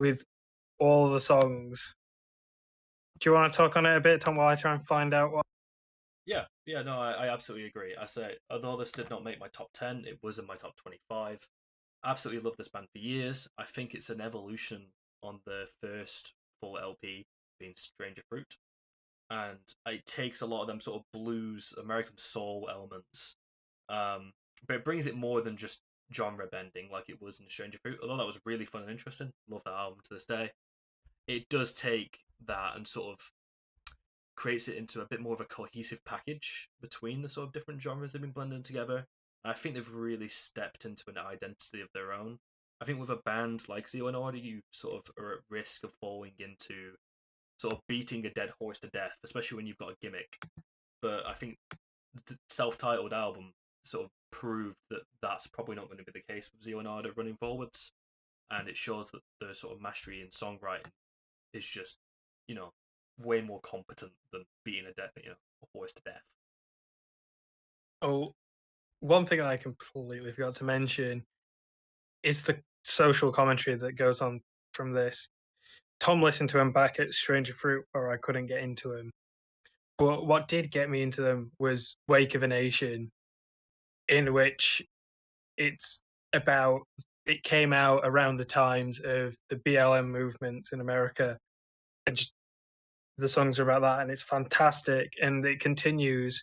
Speaker 1: with all the songs. Do you want to talk on it a bit, Tom, while I try and find out what?
Speaker 2: Yeah, no, I absolutely agree. I say, although this did not make my top 10, it was in my top 25. Absolutely love this band for years. I think it's an evolution on the first full LP being Stranger Fruit. And it takes a lot of them sort of blues, American soul elements, but it brings it more than just genre bending like it was in Stranger Fruit. Although that was really fun and interesting, love that album to this day. It does take that and sort of creates it into a bit more of a cohesive package between the sort of different genres they've been blending together. And I think they've really stepped into an identity of their own. I think with a band like Zeal and Ardor, you sort of are at risk of falling into sort of beating a dead horse to death, especially when you've got a gimmick. But I think the self-titled album sort of proved that that's probably not going to be the case with Zeal and Ardor running forwards, and it shows that the sort of mastery in songwriting is just, you know, way more competent than beating a horse to death.
Speaker 1: Oh, one thing I completely forgot to mention is the social commentary that goes on from this. Tom listened to him back at Stranger Fruit, or I couldn't get into him. But what did get me into them was Wake of a Nation, in which it's about it came out around the times of the BLM movements in America, and just, the songs are about that, and it's fantastic. And it continues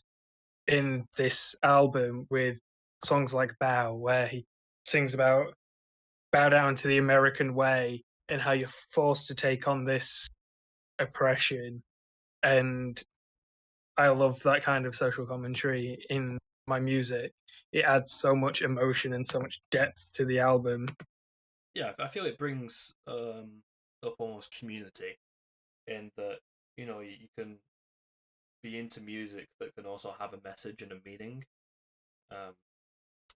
Speaker 1: in this album with songs like Bow, where he sings about bow down to the American way and how you're forced to take on this oppression. And I love that kind of social commentary in my music. It adds so much emotion and so much depth to the album.
Speaker 2: Yeah, I feel it brings up almost community, in that you can be into music that can also have a message and a meaning. Um,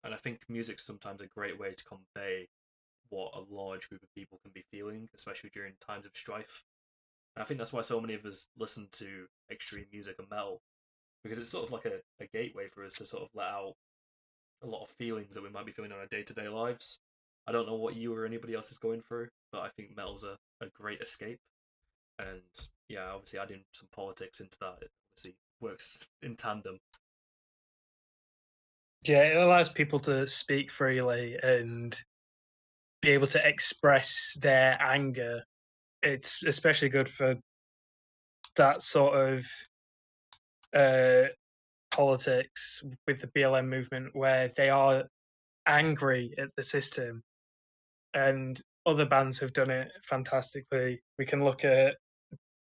Speaker 2: and I think music's sometimes a great way to convey what a large group of people can be feeling, especially during times of strife. And I think that's why so many of us listen to extreme music and metal, because it's sort of like a gateway for us to sort of let out a lot of feelings that we might be feeling on our day to day lives. I don't know what you or anybody else is going through, but I think metal's a great escape. And yeah, obviously adding some politics into that, it obviously works in tandem.
Speaker 1: Yeah, it allows people to speak freely and be able to express their anger. It's especially good for that sort of uh, politics with the BLM movement, where they are angry at the system, and other bands have done it fantastically. We can look at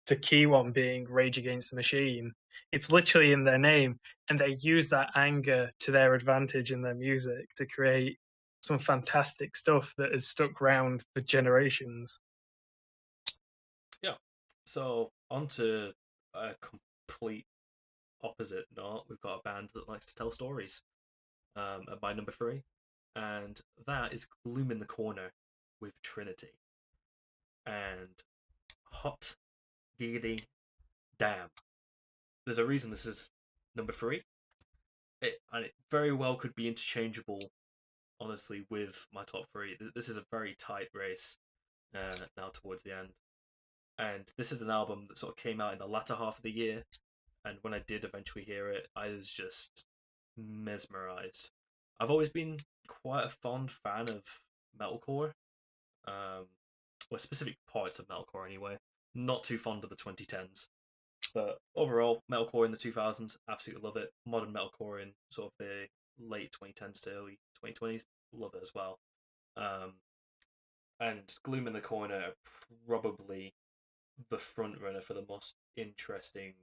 Speaker 1: the key one being Rage Against the Machine. It's literally in their name, and they use that anger to their advantage in their music to create some fantastic stuff that has stuck around for generations.
Speaker 2: Yeah. So on to a complete opposite note, we've got a band that likes to tell stories. At my number three, and that is Gloom in the Corner with Trinity. And hot giggity damn, there's a reason this is number three. And it very well could be interchangeable, honestly, with my top three. This is a very tight race now towards the end. And this is an album that sort of came out in the latter half of the year. And when I did eventually hear it, I was just mesmerized. I've always been quite a fond fan of metalcore, um, or specific parts of metalcore anyway. Not too fond of the 2010s, but overall, metalcore in the 2000s, absolutely love it. Modern metalcore in sort of the late 2010s to early 2020s, love it as well. Um, and Gloom in the Corner, probably the front runner for the most interesting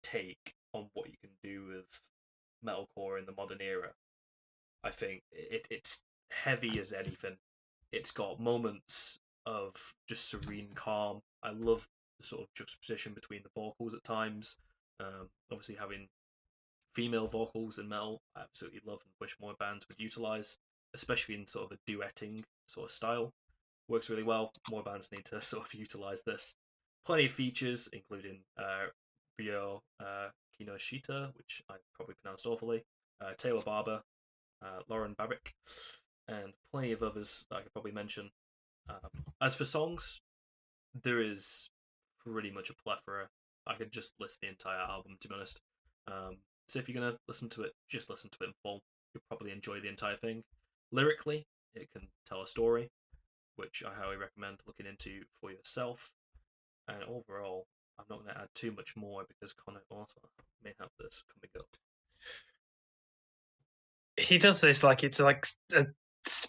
Speaker 2: take on what you can do with metalcore in the modern era. I think it's heavy as anything. It's got moments of just serene calm. I love the sort of juxtaposition between the vocals at times. Obviously, having female vocals in metal, I absolutely love and wish more bands would utilize, especially in sort of a duetting sort of style. Works really well. More bands need to sort of utilize this. Plenty of features, including Ryo Kinoshita, which I probably pronounced awfully, Taylor Barber, Lauren Babick, and plenty of others that I could probably mention. As for songs, there is pretty much a plethora. I could just list the entire album, to be honest. So if you're going to listen to it, just listen to it in full. You'll probably enjoy the entire thing. Lyrically, it can tell a story, which I highly recommend looking into for yourself. And overall, I'm not going to add too much more because Connor also may have this coming up.
Speaker 1: He does this like it's like a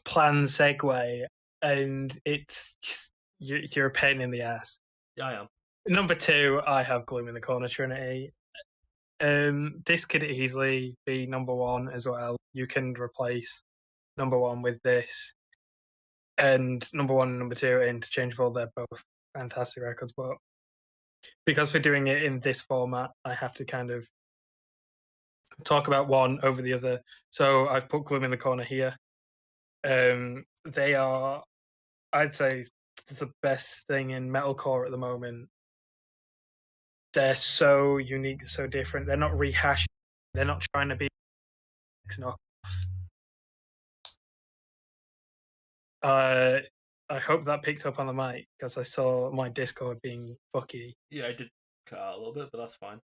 Speaker 1: planned segue, and it's just, you're a pain in the ass.
Speaker 2: Yeah, I am.
Speaker 1: Number two, I have Gloom in the Corner, Trinity. This could easily be number one as well. You can replace number one with this, and number one and number two are interchangeable. They're both fantastic records, but because we're doing it in this format, I have to kind of talk about one over the other. So I've put Gloom in the Corner here. They are, I'd say, the best thing in metalcore at the moment. They're so unique, so different. They're not rehashing. They're not trying to be knock. I hope that picked up on the mic because I saw my Discord being fucky.
Speaker 2: Yeah, I did cut out a little bit, but that's fine.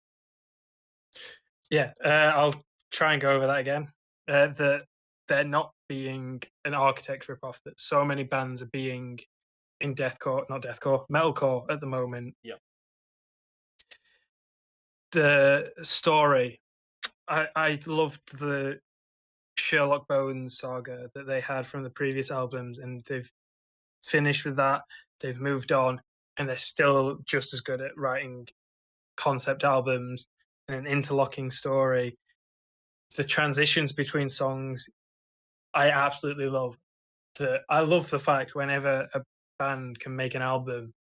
Speaker 1: Yeah, I'll try and go over that again. That they're not being an Architects ripoff. That so many bands are being in not deathcore, metalcore at the moment.
Speaker 2: Yeah.
Speaker 1: The story, I loved the Sherlock Bones saga that they had from the previous albums, and they've finished with that. They've moved on, and they're still just as good at writing concept albums and an interlocking story. The transitions between songs, I absolutely love. I love the fact whenever band can make an album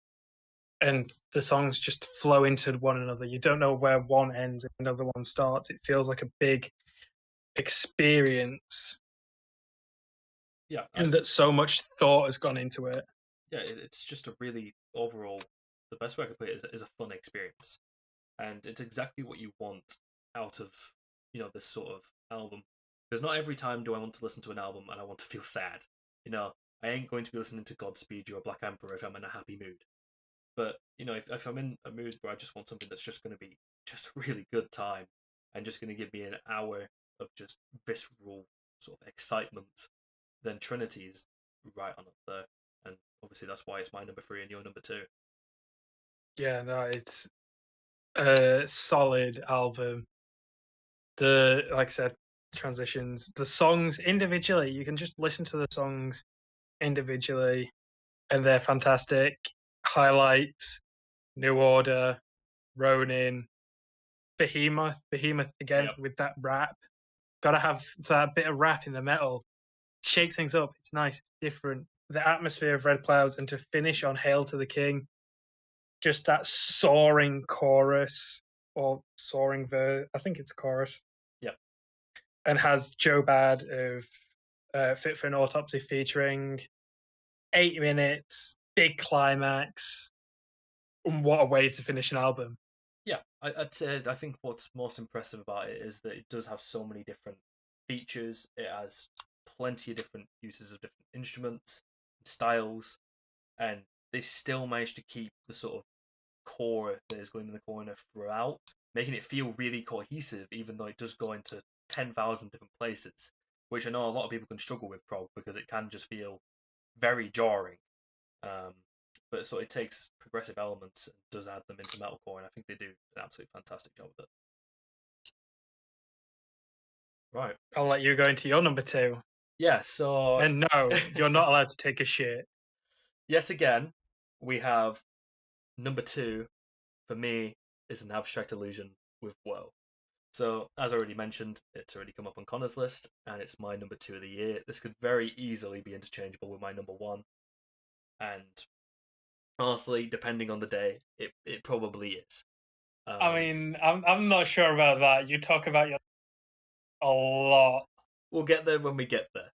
Speaker 1: and the songs just flow into one another. You don't know where one ends and another one starts. It feels like a big experience,
Speaker 2: Yeah,
Speaker 1: and that so much thought has gone into it.
Speaker 2: yeah, it's just a really overall. The best way I could put it is a fun experience, and it's exactly what you want out of this sort of album. Because not every time do I want to listen to an album and I want to feel sad. I ain't going to be listening to Godspeed You or Black Emperor if I'm in a happy mood. But if I'm in a mood where I just want something that's just going to be just a really good time and just going to give me an hour of just visceral sort of excitement, then Trinity is right on up there. And obviously that's why it's my number 3 and your number 2.
Speaker 1: Yeah, no, it's a solid album. Like I said, transitions, the songs individually, you can just listen to the songs individually, and they're fantastic. Highlights, New Order, Ronin, Behemoth again
Speaker 2: Yep.
Speaker 1: with that rap. Gotta have that bit of rap in the metal. Shakes things up. It's nice. It's different. The atmosphere of Red Clouds, and to finish on Hail to the King, just that soaring chorus or soaring verse. I think it's chorus.
Speaker 2: Yep.
Speaker 1: And has Joe Bad of Fit for an Autopsy featuring 8 minutes, big climax. What a way to finish an album.
Speaker 2: Yeah, I'd say I think what's most impressive about it is that it does have so many different features. It has plenty of different uses of different instruments, styles, and they still managed to keep the sort of core that is Gloom in the Corner throughout, making it feel really cohesive, even though it does go into 10,000 different places, which I know a lot of people can struggle with prog because it can just feel very jarring. Um, but so it takes progressive elements and does add them into metalcore, and I think they do an absolutely fantastic job with it. Right.
Speaker 1: I'll let you go into your number 2.
Speaker 2: Yeah, so
Speaker 1: And no, you're not allowed to take a shit.
Speaker 2: yet again, we have number 2 for me is An Abstract Illusion with Woe. So, as already mentioned, it's already come up on Connor's list, and it's my number 2 of the year. This could very easily be interchangeable with my number 1, and honestly, depending on the day, it probably is.
Speaker 1: I mean, I'm not sure about that. You talk about your a lot.
Speaker 2: We'll get there when we get there.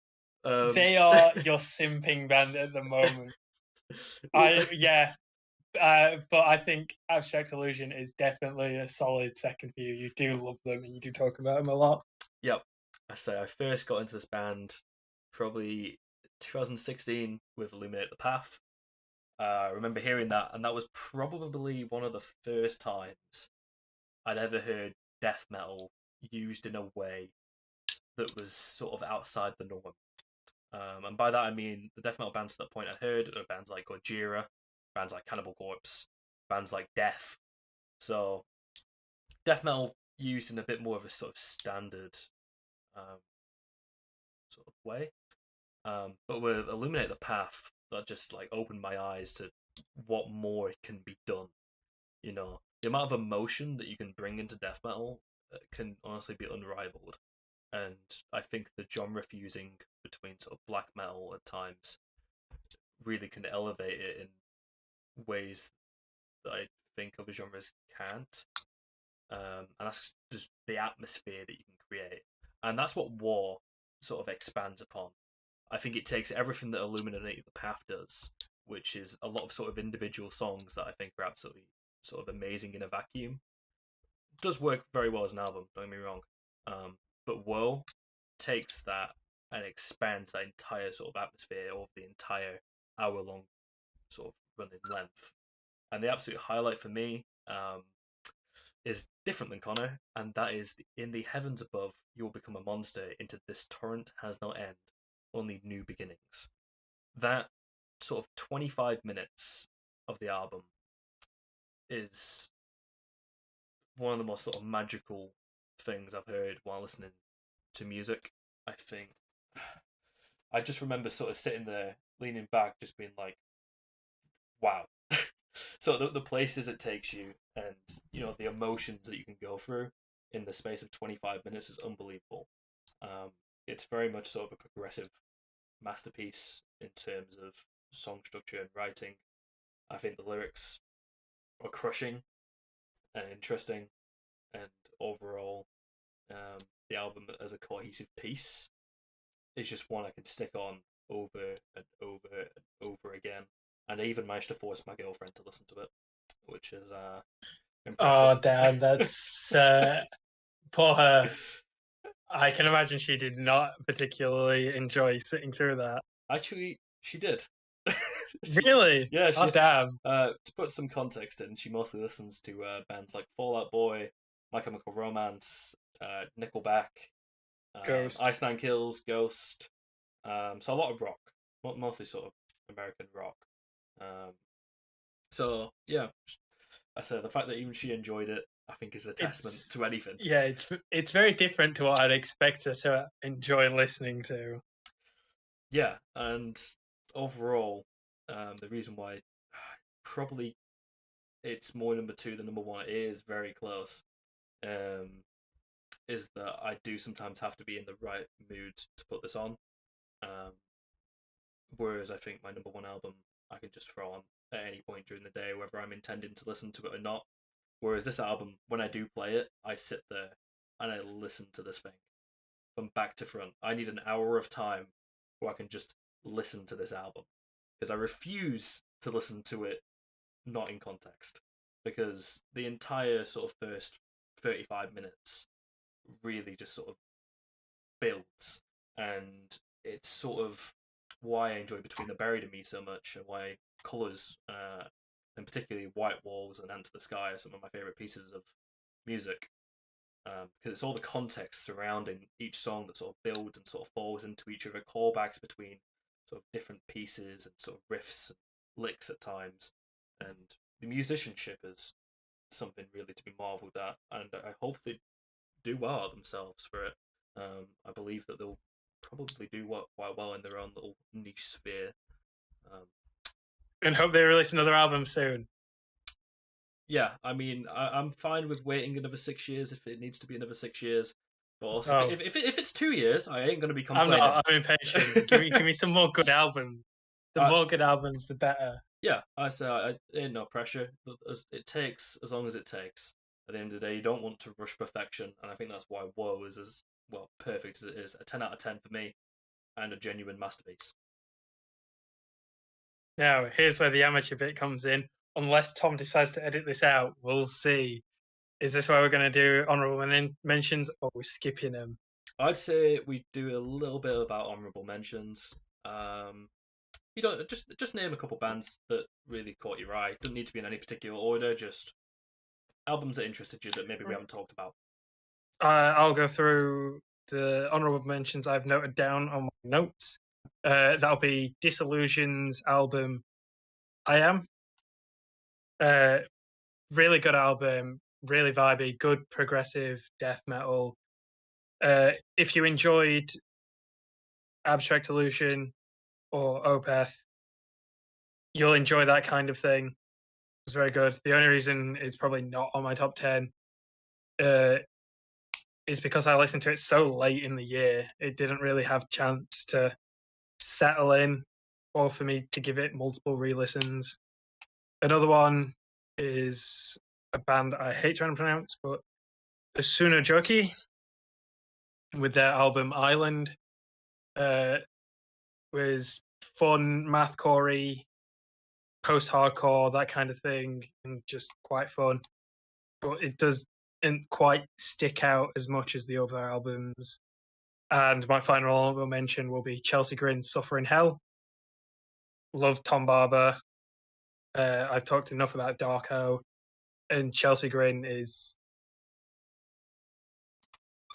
Speaker 1: They are your simping band at the moment. But I think Abstract Illusion is definitely a solid second for you. You do love them and you do talk about them a lot.
Speaker 2: Yep. I say I first got into this band probably 2016 with Illuminate the Path. I remember hearing that, and that was probably one of the first times I'd ever heard death metal used in a way that was sort of outside the norm. And by that I mean the death metal bands at that point I'd heard are bands like Gojira, bands like Cannibal Corpse, bands like Death. So death metal used in a bit more of a sort of standard sort of way. But with Illuminate the Path, that just like opened my eyes to what more can be done. The amount of emotion that you can bring into death metal can honestly be unrivaled. And I think the genre fusing between sort of black metal at times really can elevate it in ways that I think other genres can't. And that's just the atmosphere that you can create. And that's what War sort of expands upon. I think it takes everything that Illuminate the Path does, which is a lot of sort of individual songs that I think are absolutely sort of amazing in a vacuum. It does work very well as an album, don't get me wrong. But Woe takes that and expands that entire sort of atmosphere of the entire hour-long sort of running length. And the absolute highlight for me is different than Connor, and that is in the heavens above, you will become a monster. Into this torrent has no end, only new beginnings. That sort of 25 minutes of the album is one of the most sort of magical things I've heard while listening to music. I think I just remember sort of sitting there, leaning back, just being like, wow. So the places it takes you and the emotions that you can go through in the space of 25 minutes is unbelievable. It's very much sort of a progressive masterpiece in terms of song structure and writing. I think the lyrics are crushing and interesting, and overall, the album as a cohesive piece is just one I can stick on over and over and over again. And I even managed to force my girlfriend to listen to it, which is impressive.
Speaker 1: Oh damn, that's poor her. I can imagine she did not particularly enjoy sitting through that.
Speaker 2: Actually, she did.
Speaker 1: Really?
Speaker 2: Yeah,
Speaker 1: Oh damn.
Speaker 2: to put some context in, she mostly listens to bands like Fall Out Boy, My Chemical Romance, Nickelback,
Speaker 1: Ghost.
Speaker 2: Ice Nine Kills, Ghost. So a lot of rock, mostly sort of American rock. So yeah, I said the fact that even she enjoyed it, I think, is a testament to anything.
Speaker 1: Yeah, it's very different to what I'd expect her to enjoy listening to.
Speaker 2: Yeah, and overall, the reason why probably it's more number two than number one, it is very close. Is that I do sometimes have to be in the right mood to put this on. Whereas I think my number one album I can just throw on at any point during the day, whether I'm intending to listen to it or not. Whereas this album, when I do play it, I sit there and I listen to this thing from back to front. I need an hour of time where I can just listen to this album, because I refuse to listen to it not in context, because the entire sort of first 35 minutes really just sort of builds, and it's sort of why I enjoy Between the Buried and Me so much, and why Colours, and particularly White Walls and Enter the Sky, are some of my favourite pieces of music. Because it's all the context surrounding each song that sort of builds and sort of falls into each other, callbacks between sort of different pieces and sort of riffs and licks at times, and the musicianship is something really to be marvelled at, and I hope they do well at themselves for it. I believe that they'll probably do quite well in their own little niche sphere.
Speaker 1: And hope they release another album soon.
Speaker 2: Yeah, I mean, I'm fine with waiting another 6 years if it needs to be another 6 years. But also, if it's 2 years, I ain't gonna be complaining.
Speaker 1: I'm not. I'm impatient. give me some more good albums. The more good albums, the better.
Speaker 2: Yeah, I say I ain't no pressure. It takes as long as it takes. At the end of the day, you don't want to rush perfection, and I think that's why Woe is as well perfect as it is. A 10 out of 10 for me, and a genuine masterpiece.
Speaker 1: Now, here's where the amateur bit comes in. Unless Tom decides to edit this out, we'll see. Is this where we're going to do honourable mentions, or we're skipping them?
Speaker 2: I'd say we do a little bit about honourable mentions. You don't just name a couple bands that really caught your eye. Doesn't need to be in any particular order. Just albums that interested you that maybe we haven't talked about.
Speaker 1: I'll go through the honourable mentions I've noted down on my notes. That'll be Disillusion's album, I Am. Really good album, really vibey, good progressive death metal. If you enjoyed Abstract Illusion or Opeth, you'll enjoy that kind of thing. It's very good. The only reason it's probably not on my top 10 is because I listened to it so late in the year. It didn't really have chance to settle in or for me to give it multiple re-listens. Another one is a band I hate trying to pronounce, but Asuna Joki with their album Island was fun, mathcore-y, post-hardcore, that kind of thing, and just quite fun. But it doesn't quite stick out as much as the other albums. And my final honorable mention will be Chelsea Grin's Suffer in Hell. Love Tom Barber. I've talked enough about Darko, and Chelsea Grin is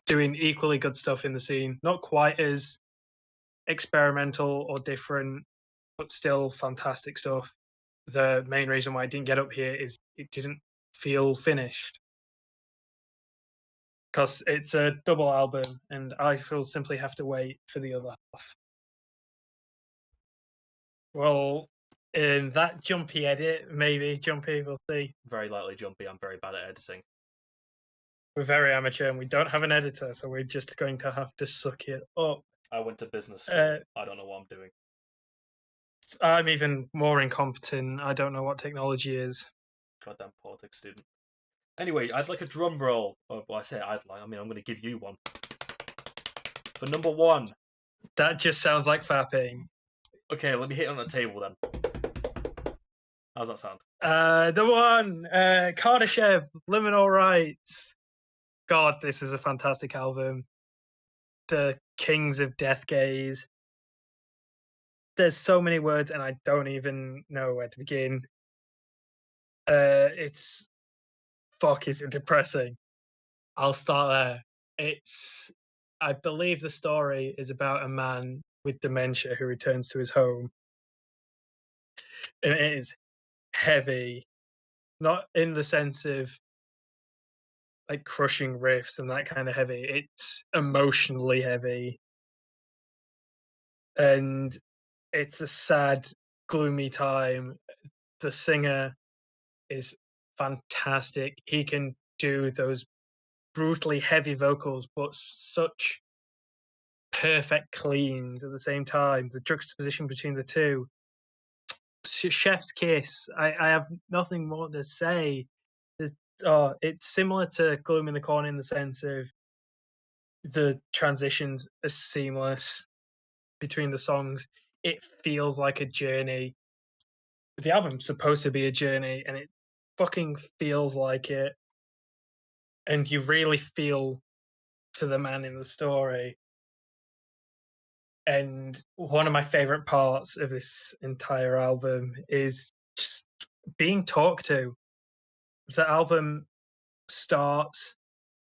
Speaker 1: doing equally good stuff in the scene. Not quite as experimental or different, but still fantastic stuff. The main reason why I didn't get up here is it didn't feel finished. Because it's a double album, and I will simply have to wait for the other half. Well, in that jumpy edit, maybe jumpy, we'll see.
Speaker 2: Very lightly jumpy. I'm very bad at editing.
Speaker 1: We're very amateur, and we don't have an editor, so we're just going to have to suck it up.
Speaker 2: I went to business school. I don't know what I'm doing.
Speaker 1: I'm even more incompetent. I don't know what technology is.
Speaker 2: Goddamn politics student. Anyway, I'd like a drum roll. Well, I say I'd like. I mean, I'm going to give you one. For number 1.
Speaker 1: That just sounds like fapping.
Speaker 2: Okay, let me hit it on the table then. How's that sound?
Speaker 1: The one, Kardashev, Liminal Rites. God, this is a fantastic album. The Kings of Death Gaze. There's so many words, and I don't even know where to begin. Is it depressing? I'll start there. I believe the story is about a man with dementia who returns to his home, and it is heavy, not in the sense of like crushing riffs and that kind of heavy. It's emotionally heavy, and it's a sad, gloomy time. The singer is fantastic. He can do those brutally heavy vocals, but such perfect cleans at the same time. The juxtaposition between the two, chef's kiss. I have nothing more to say. It's similar to Gloom in the Corner in the sense of the transitions are seamless between the songs. It feels like a journey. The album's supposed to be a journey, and it fucking feels like it. And you really feel for the man in the story. And one of my favorite parts of this entire album is just being talked to. The album starts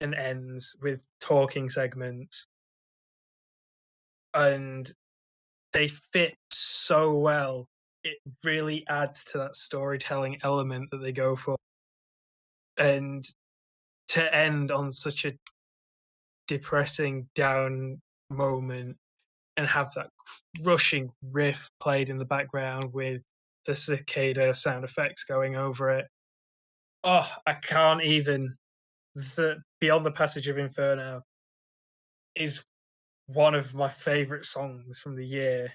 Speaker 1: and ends with talking segments, and they fit so well. It really adds to that storytelling element that they go for. And to end on such a depressing, down moment and have that rushing riff played in the background with the cicada sound effects going over it. Oh, I can't even. The Beyond the Passage of Inferno is one of my favorite songs from the year,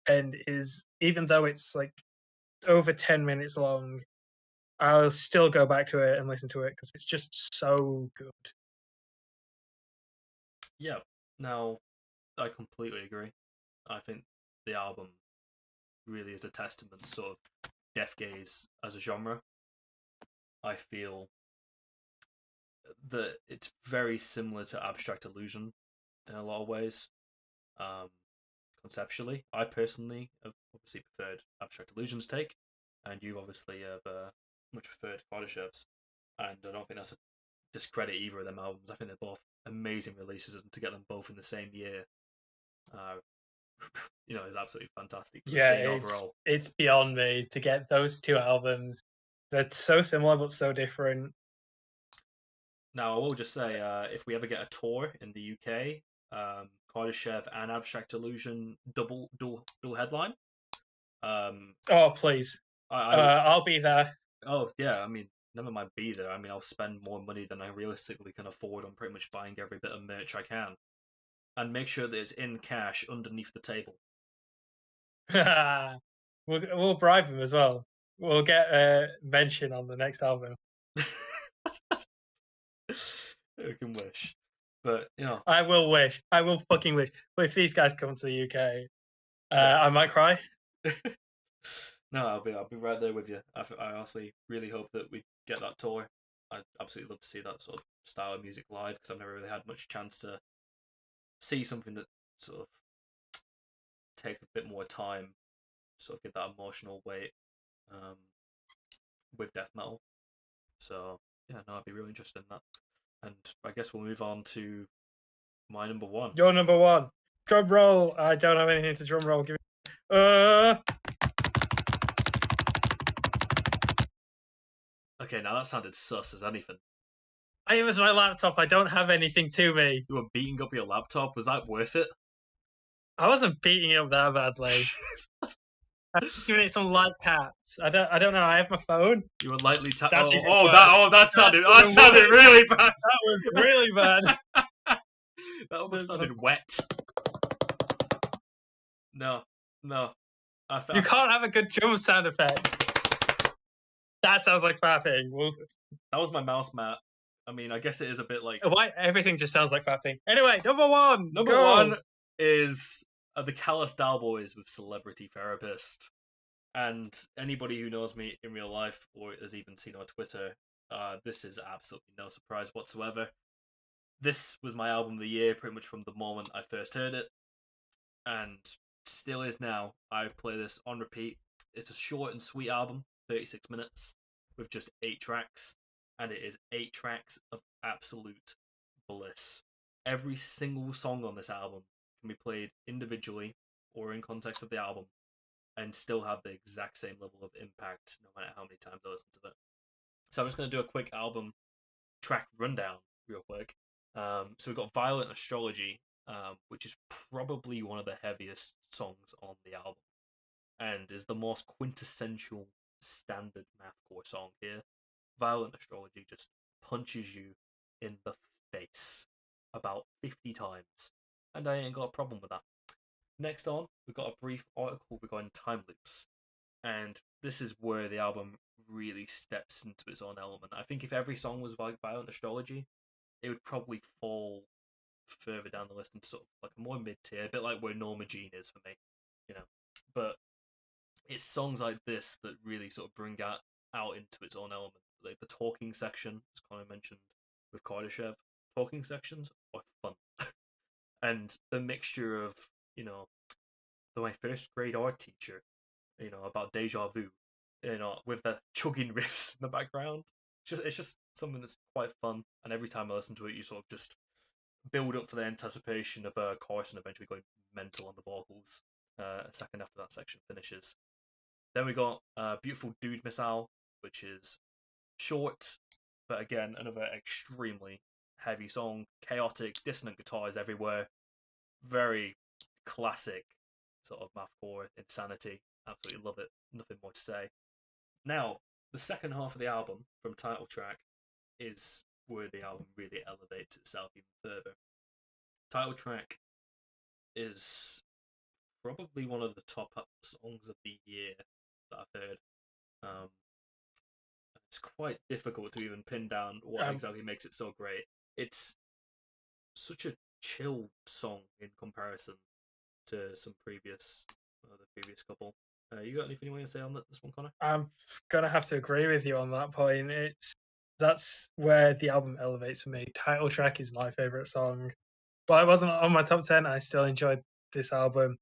Speaker 1: and is, even though it's like over 10 minutes long, I'll still go back to it and listen to it because it's just so good.
Speaker 2: Yeah. Now, I completely agree. I think the album really is a testament to sort of death gaze as a genre. I feel that it's very similar to Abstract Illusion in a lot of ways. Conceptually, I personally have obviously preferred Abstract Illusion's take, and you obviously have much preferred Kardashev's. And I don't think that's a discredit either of them albums. I think they're both amazing releases, and to get them both in the same year, is absolutely fantastic for the
Speaker 1: Yeah,
Speaker 2: scene overall.
Speaker 1: it's beyond me to get those two albums. They're so similar but so different.
Speaker 2: Now, I will just say, if we ever get a tour in the UK, Kardashev and Abstract Illusion dual headline.
Speaker 1: Oh, please. I'll be there.
Speaker 2: Oh, yeah, I mean, never mind be there. I mean, I'll spend more money than I realistically can afford on pretty much buying every bit of merch I can. And make sure that it's in cash underneath the table.
Speaker 1: We'll bribe him as well. We'll get a mention on the next album.
Speaker 2: I can wish. But,
Speaker 1: I will wish. I will fucking wish. But if these guys come to the UK, I might cry.
Speaker 2: No, I'll be right there with you. I honestly really hope that we get that tour. I'd absolutely love to see that sort of style of music live because I've never really had much chance to see something that sort of takes a bit more time, sort of give that emotional weight with death metal. So yeah, no, I'd be really interested in that. And I guess we'll move on to my number 1.
Speaker 1: Your number 1. Drum roll. I don't have anything to drum roll. Give me.
Speaker 2: Okay, now that sounded sus as anything.
Speaker 1: It was my laptop. I don't have anything to me.
Speaker 2: You were beating up your laptop. Was that worth it?
Speaker 1: I wasn't beating it up that badly. I'm giving it some light taps. I don't know. I have my phone.
Speaker 2: You were lightly tapping.
Speaker 1: That
Speaker 2: sounded really bad.
Speaker 1: That was really bad.
Speaker 2: That almost sounded wet. No.
Speaker 1: You can't have a good drum sound effect. That sounds like fapping.
Speaker 2: That was my mouse mat. I mean, I guess it is a bit like...
Speaker 1: Why everything just sounds like fapping. Anyway, number one.
Speaker 2: Number one is the Callous Daoboys with Celebrity Therapist. And anybody who knows me in real life or has even seen on Twitter, this is absolutely no surprise whatsoever. This was my album of the year pretty much from the moment I first heard it, and still is now. I play this on repeat. It's a short and sweet album, 36 minutes, with just 8 tracks, and it is 8 tracks of absolute bliss. Every single song on this album can be played individually or in context of the album and still have the exact same level of impact no matter how many times I listen to it. So I'm just going to do a quick album track rundown real quick. So we've got Violent Astrology, which is probably one of the heaviest songs on the album and is the most quintessential standard mathcore song here. Violent Astrology just punches you in the face about 50 times, and I ain't got a problem with that. Next on, we've got a brief article regarding time loops, and this is where the album really steps into its own element. I think if every song was like Violent Astrology, it would probably fall further down the list into sort of like a more mid-tier, a bit like where Norma Jean is for me, you know. But it's songs like this that really sort of bring out into its own element. Like the talking section, as Connor mentioned with Kardashev, talking sections are fun. And the mixture of, you know, my first grade art teacher, you know, about deja vu, you know, with the chugging riffs in the background. It's just something that's quite fun, and every time I listen to it, you sort of just build up for the anticipation of Carson eventually going mental on the vocals. A second after that section finishes. Then we got Beautiful Dude Missile, which is short, but again, another extremely heavy song. Chaotic, dissonant guitars everywhere. Very classic sort of mathcore insanity. Absolutely love it. Nothing more to say. Now, the second half of the album, from title track, is where the album really elevates itself even further. Title track is probably one of the top songs of the year that I've heard. It's quite difficult to even pin down what exactly makes it so great. It's such a chill song in comparison to some previous the previous couple. You got anything you want to say on this one, Connor?
Speaker 1: I'm gonna have to agree with you on that point. That's where the album elevates for me. Title track is my favorite song. Well, it wasn't on my top 10. I still enjoyed this album,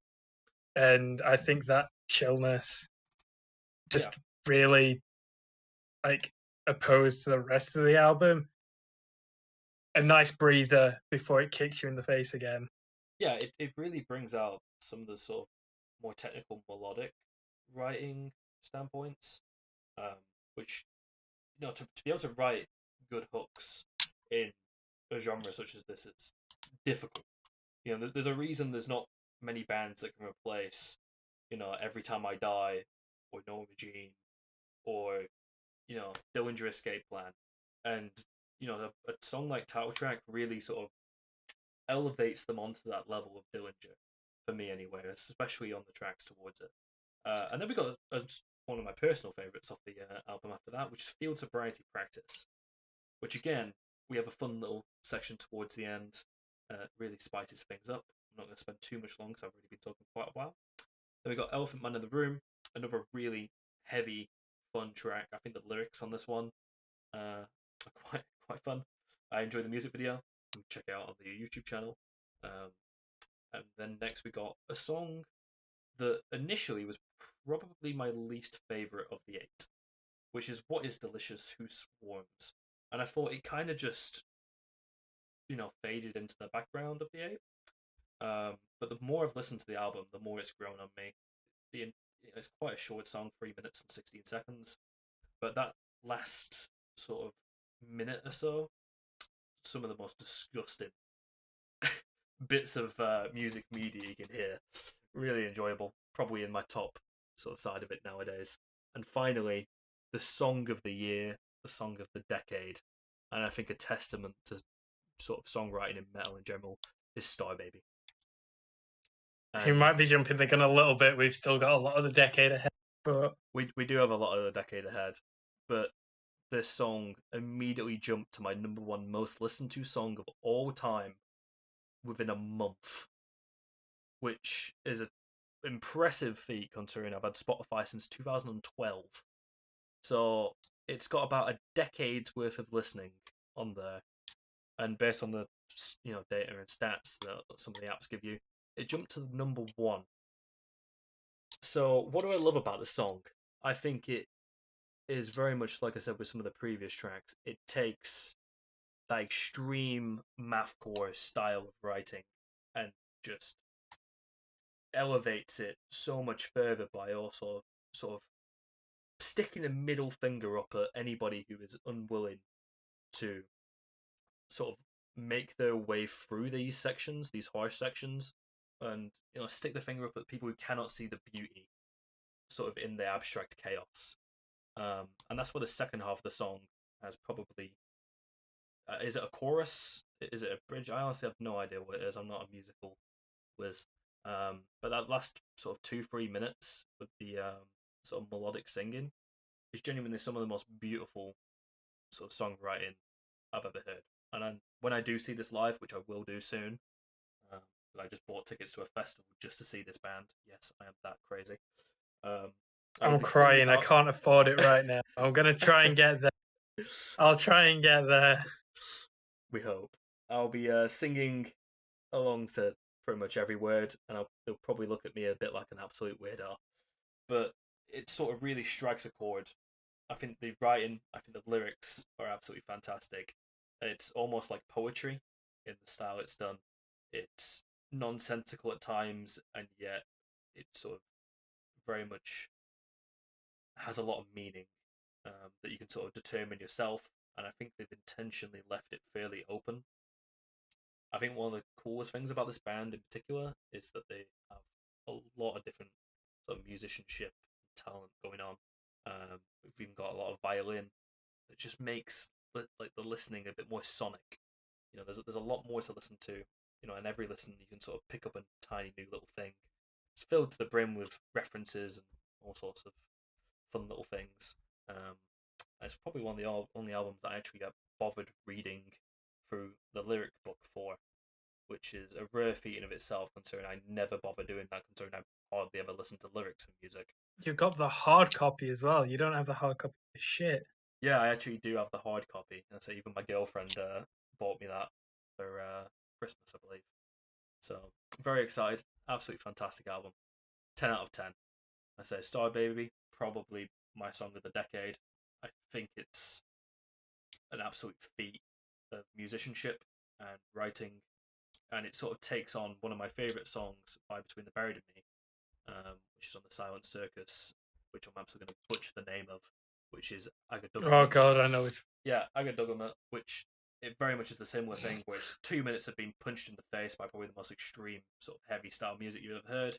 Speaker 1: and I think that chillness just really like opposed to the rest of the album. A nice breather before it kicks you in the face again.
Speaker 2: Yeah, it really brings out some of the sort of more technical melodic writing standpoints, which, you know, to be able to write good hooks in a genre such as this is difficult. You know, there's a reason there's not many bands that can replace, you know, Every Time I Die or Norma Jean or, you know, Dillinger Escape Plan. And, you know, a song like Title Track really sort of elevates them onto that level of Dillinger, for me anyway, especially on the tracks towards it. And then we got one of my personal favourites off the album after that, which is Field Sobriety Practice, which again, we have a fun little section towards the end. Really spices things up. I'm not going to spend too much long because I've already been talking quite a while. Then we got Elephant Man in the Room, another really heavy, fun track. I think the lyrics on this one are quite fun. I enjoyed the music video. Check it out on the YouTube channel. And then next we got a song that initially was probably my least favourite of the 8, which is What Is Delicious, Who Swarms. And I thought it kind of just, you know, faded into the background of the 8. But the more I've listened to the album, the more it's grown on me. It's quite a short song, 3 minutes and 16 seconds. But that last sort of minute or so, some of the most disgusting bits of music media you can hear. Really enjoyable. Probably in my top sort of side of it nowadays. And finally, the song of the year, the song of the decade, and I think a testament to sort of songwriting in metal in general is Star Baby.
Speaker 1: We might be jumping the gun a little bit. We've still got a lot of the decade ahead, but
Speaker 2: we do have a lot of the decade ahead. But this song immediately jumped to my number one most listened to song of all time within a month, which is an impressive feat considering I've had Spotify since 2012. So it's got about a decade's worth of listening on there, and based on the data and stats that some of the apps give you, it jumped to number one. So what do I love about this song? I think it is very much like I said with some of the previous tracks. It takes that extreme mathcore style of writing and just elevates it so much further by also sort of sticking a middle finger up at anybody who is unwilling to sort of make their way through these sections, these harsh sections, and stick the finger up at people who cannot see the beauty sort of in the abstract chaos. And that's what the second half of the song has probably. Is it a chorus? Is it a bridge? I honestly have no idea what it is. I'm not a musical whiz. But that last sort of 2-3 minutes with the sort of melodic singing is genuinely some of the most beautiful sort of songwriting I've ever heard. And when I do see this live, which I will do soon, I just bought tickets to a festival just to see this band. Yes, I am that crazy.
Speaker 1: I'm crying. I can't afford it right now. I'm gonna try and get there. I'll try and get there.
Speaker 2: We hope. I'll be singing along to pretty much every word, and they'll probably look at me a bit like an absolute weirdo. But it sort of really strikes a chord. I think the writing, I think the lyrics are absolutely fantastic. It's almost like poetry in the style it's done. It's nonsensical at times, and yet it sort of very much has a lot of meaning that you can sort of determine yourself. And I think they've intentionally left it fairly open. I think one of the coolest things about this band in particular is that they have a lot of different sort of musicianship talent going on. We've even got a lot of violin that just makes like the listening a bit more sonic. There's a lot more to listen to. And every listen you can sort of pick up a tiny new little thing. It's filled to the brim with references and all sorts of fun little things. It's probably one of the only albums that I actually got bothered reading through the lyric book for, which is a rare feat in of itself, considering I never bother doing that, considering I hardly ever listen to lyrics in music.
Speaker 1: You've got the hard copy as well. You don't have the hard copy of shit.
Speaker 2: Yeah, I actually do have the hard copy. And so even my girlfriend bought me that for Christmas, I believe. So I'm very excited. Absolutely fantastic album. 10 out of 10. I say Star Baby, probably my song of the decade. I think it's an absolute feat of musicianship and writing, and it sort of takes on one of my favourite songs by Between the Buried and Me, which is on the Silent Circus, which I'm absolutely going to butcher the name of, which is Agadugamet.
Speaker 1: Oh god, I know it.
Speaker 2: Yeah, Agadugamet, which it very much is the similar thing, where it's 2 minutes of being punched in the face by probably the most extreme sort of heavy style music you've ever heard,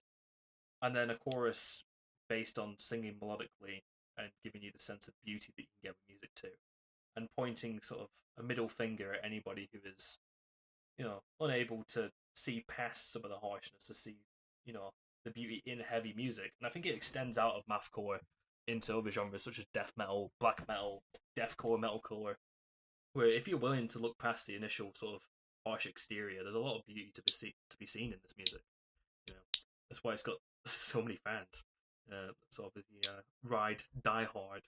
Speaker 2: and then a chorus based on singing melodically and giving you the sense of beauty that you can get with music too, and pointing sort of a middle finger at anybody who is, unable to see past some of the harshness, to see, the beauty in heavy music. And I think it extends out of mathcore into other genres such as death metal, black metal, deathcore, metalcore, where if you're willing to look past the initial sort of harsh exterior, there's a lot of beauty to be seen in this music. That's why it's got so many fans. Sort of the ride Die Hard.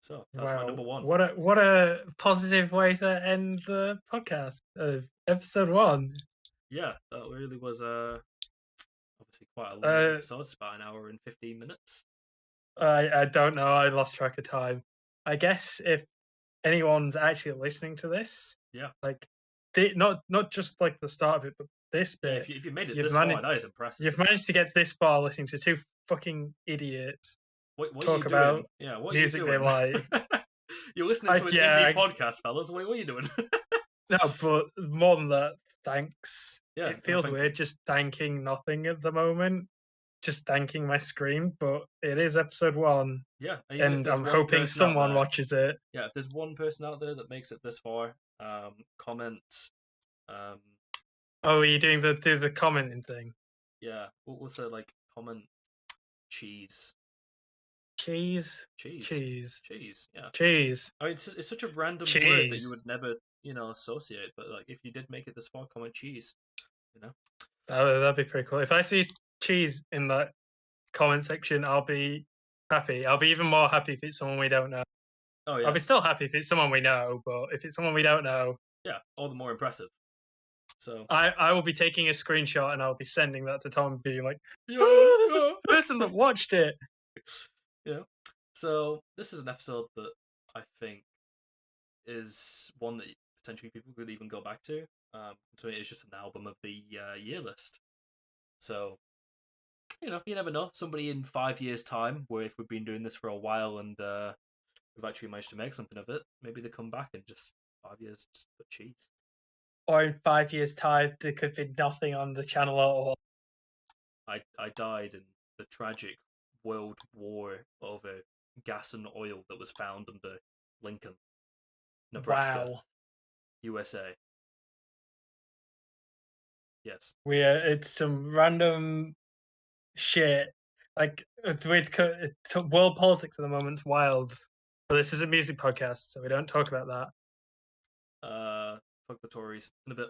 Speaker 2: So that's my number one.
Speaker 1: What a positive way to end the podcast of episode 1.
Speaker 2: Yeah, that really was obviously quite a long episode. It's about an hour and 15 minutes.
Speaker 1: I don't know. I lost track of time. I guess if anyone's actually listening to this,
Speaker 2: yeah,
Speaker 1: like not just like the start of it, but this bit.
Speaker 2: Yeah, if you made it this far, that is impressive.
Speaker 1: You've managed to get this far listening to two fucking idiots
Speaker 2: what
Speaker 1: talk about music they like.
Speaker 2: You're listening to an indie podcast, fellas. What are you doing?
Speaker 1: No, but more than that, thanks.
Speaker 2: Yeah,
Speaker 1: it feels weird just thanking nothing at the moment. Just thanking my screen, but it is episode 1.
Speaker 2: Yeah,
Speaker 1: and I'm hoping someone watches it.
Speaker 2: Yeah, if there's one person out there that makes it this far, comment,
Speaker 1: Oh, are you doing the commenting thing?
Speaker 2: Yeah. What was the like comment? Cheese.
Speaker 1: Cheese,
Speaker 2: Cheese.
Speaker 1: cheese,
Speaker 2: Cheese. Yeah.
Speaker 1: cheese,
Speaker 2: I mean, it's such a random word that you
Speaker 1: cheese.
Speaker 2: would never, associate. But like, if you did make it this far, comment cheese. You know.
Speaker 1: That'd be pretty cool. If I see cheese in that comment section, I'll be happy. I'll be even more happy if it's someone we don't know.
Speaker 2: Oh
Speaker 1: I'll
Speaker 2: yeah.
Speaker 1: be still happy if it's someone we know, but if it's someone we don't know,
Speaker 2: Yeah. All the more impressive. So.
Speaker 1: I will be taking a screenshot and I'll be sending that to Tom, being like,
Speaker 2: Yeah.
Speaker 1: "Oh, there's
Speaker 2: Yeah.
Speaker 1: a person that watched it."
Speaker 2: Yeah. So this is an episode that I think is one that potentially people could even go back to. So it's just an album of the year list. So you never know. Somebody in 5 years' time, where if we've been doing this for a while and we've actually managed to make something of it, maybe they come back and just 5 years just put cheese.
Speaker 1: Or in 5 years' time, there could be nothing on the channel at all.
Speaker 2: I died in the tragic world war over gas and oil that was found under Lincoln, Nebraska,
Speaker 1: Wow.
Speaker 2: USA. Yes.
Speaker 1: It's some random shit. Like world politics at the moment's wild. But this is a music podcast, so we don't talk about that.
Speaker 2: Fuck the Tories in a bit.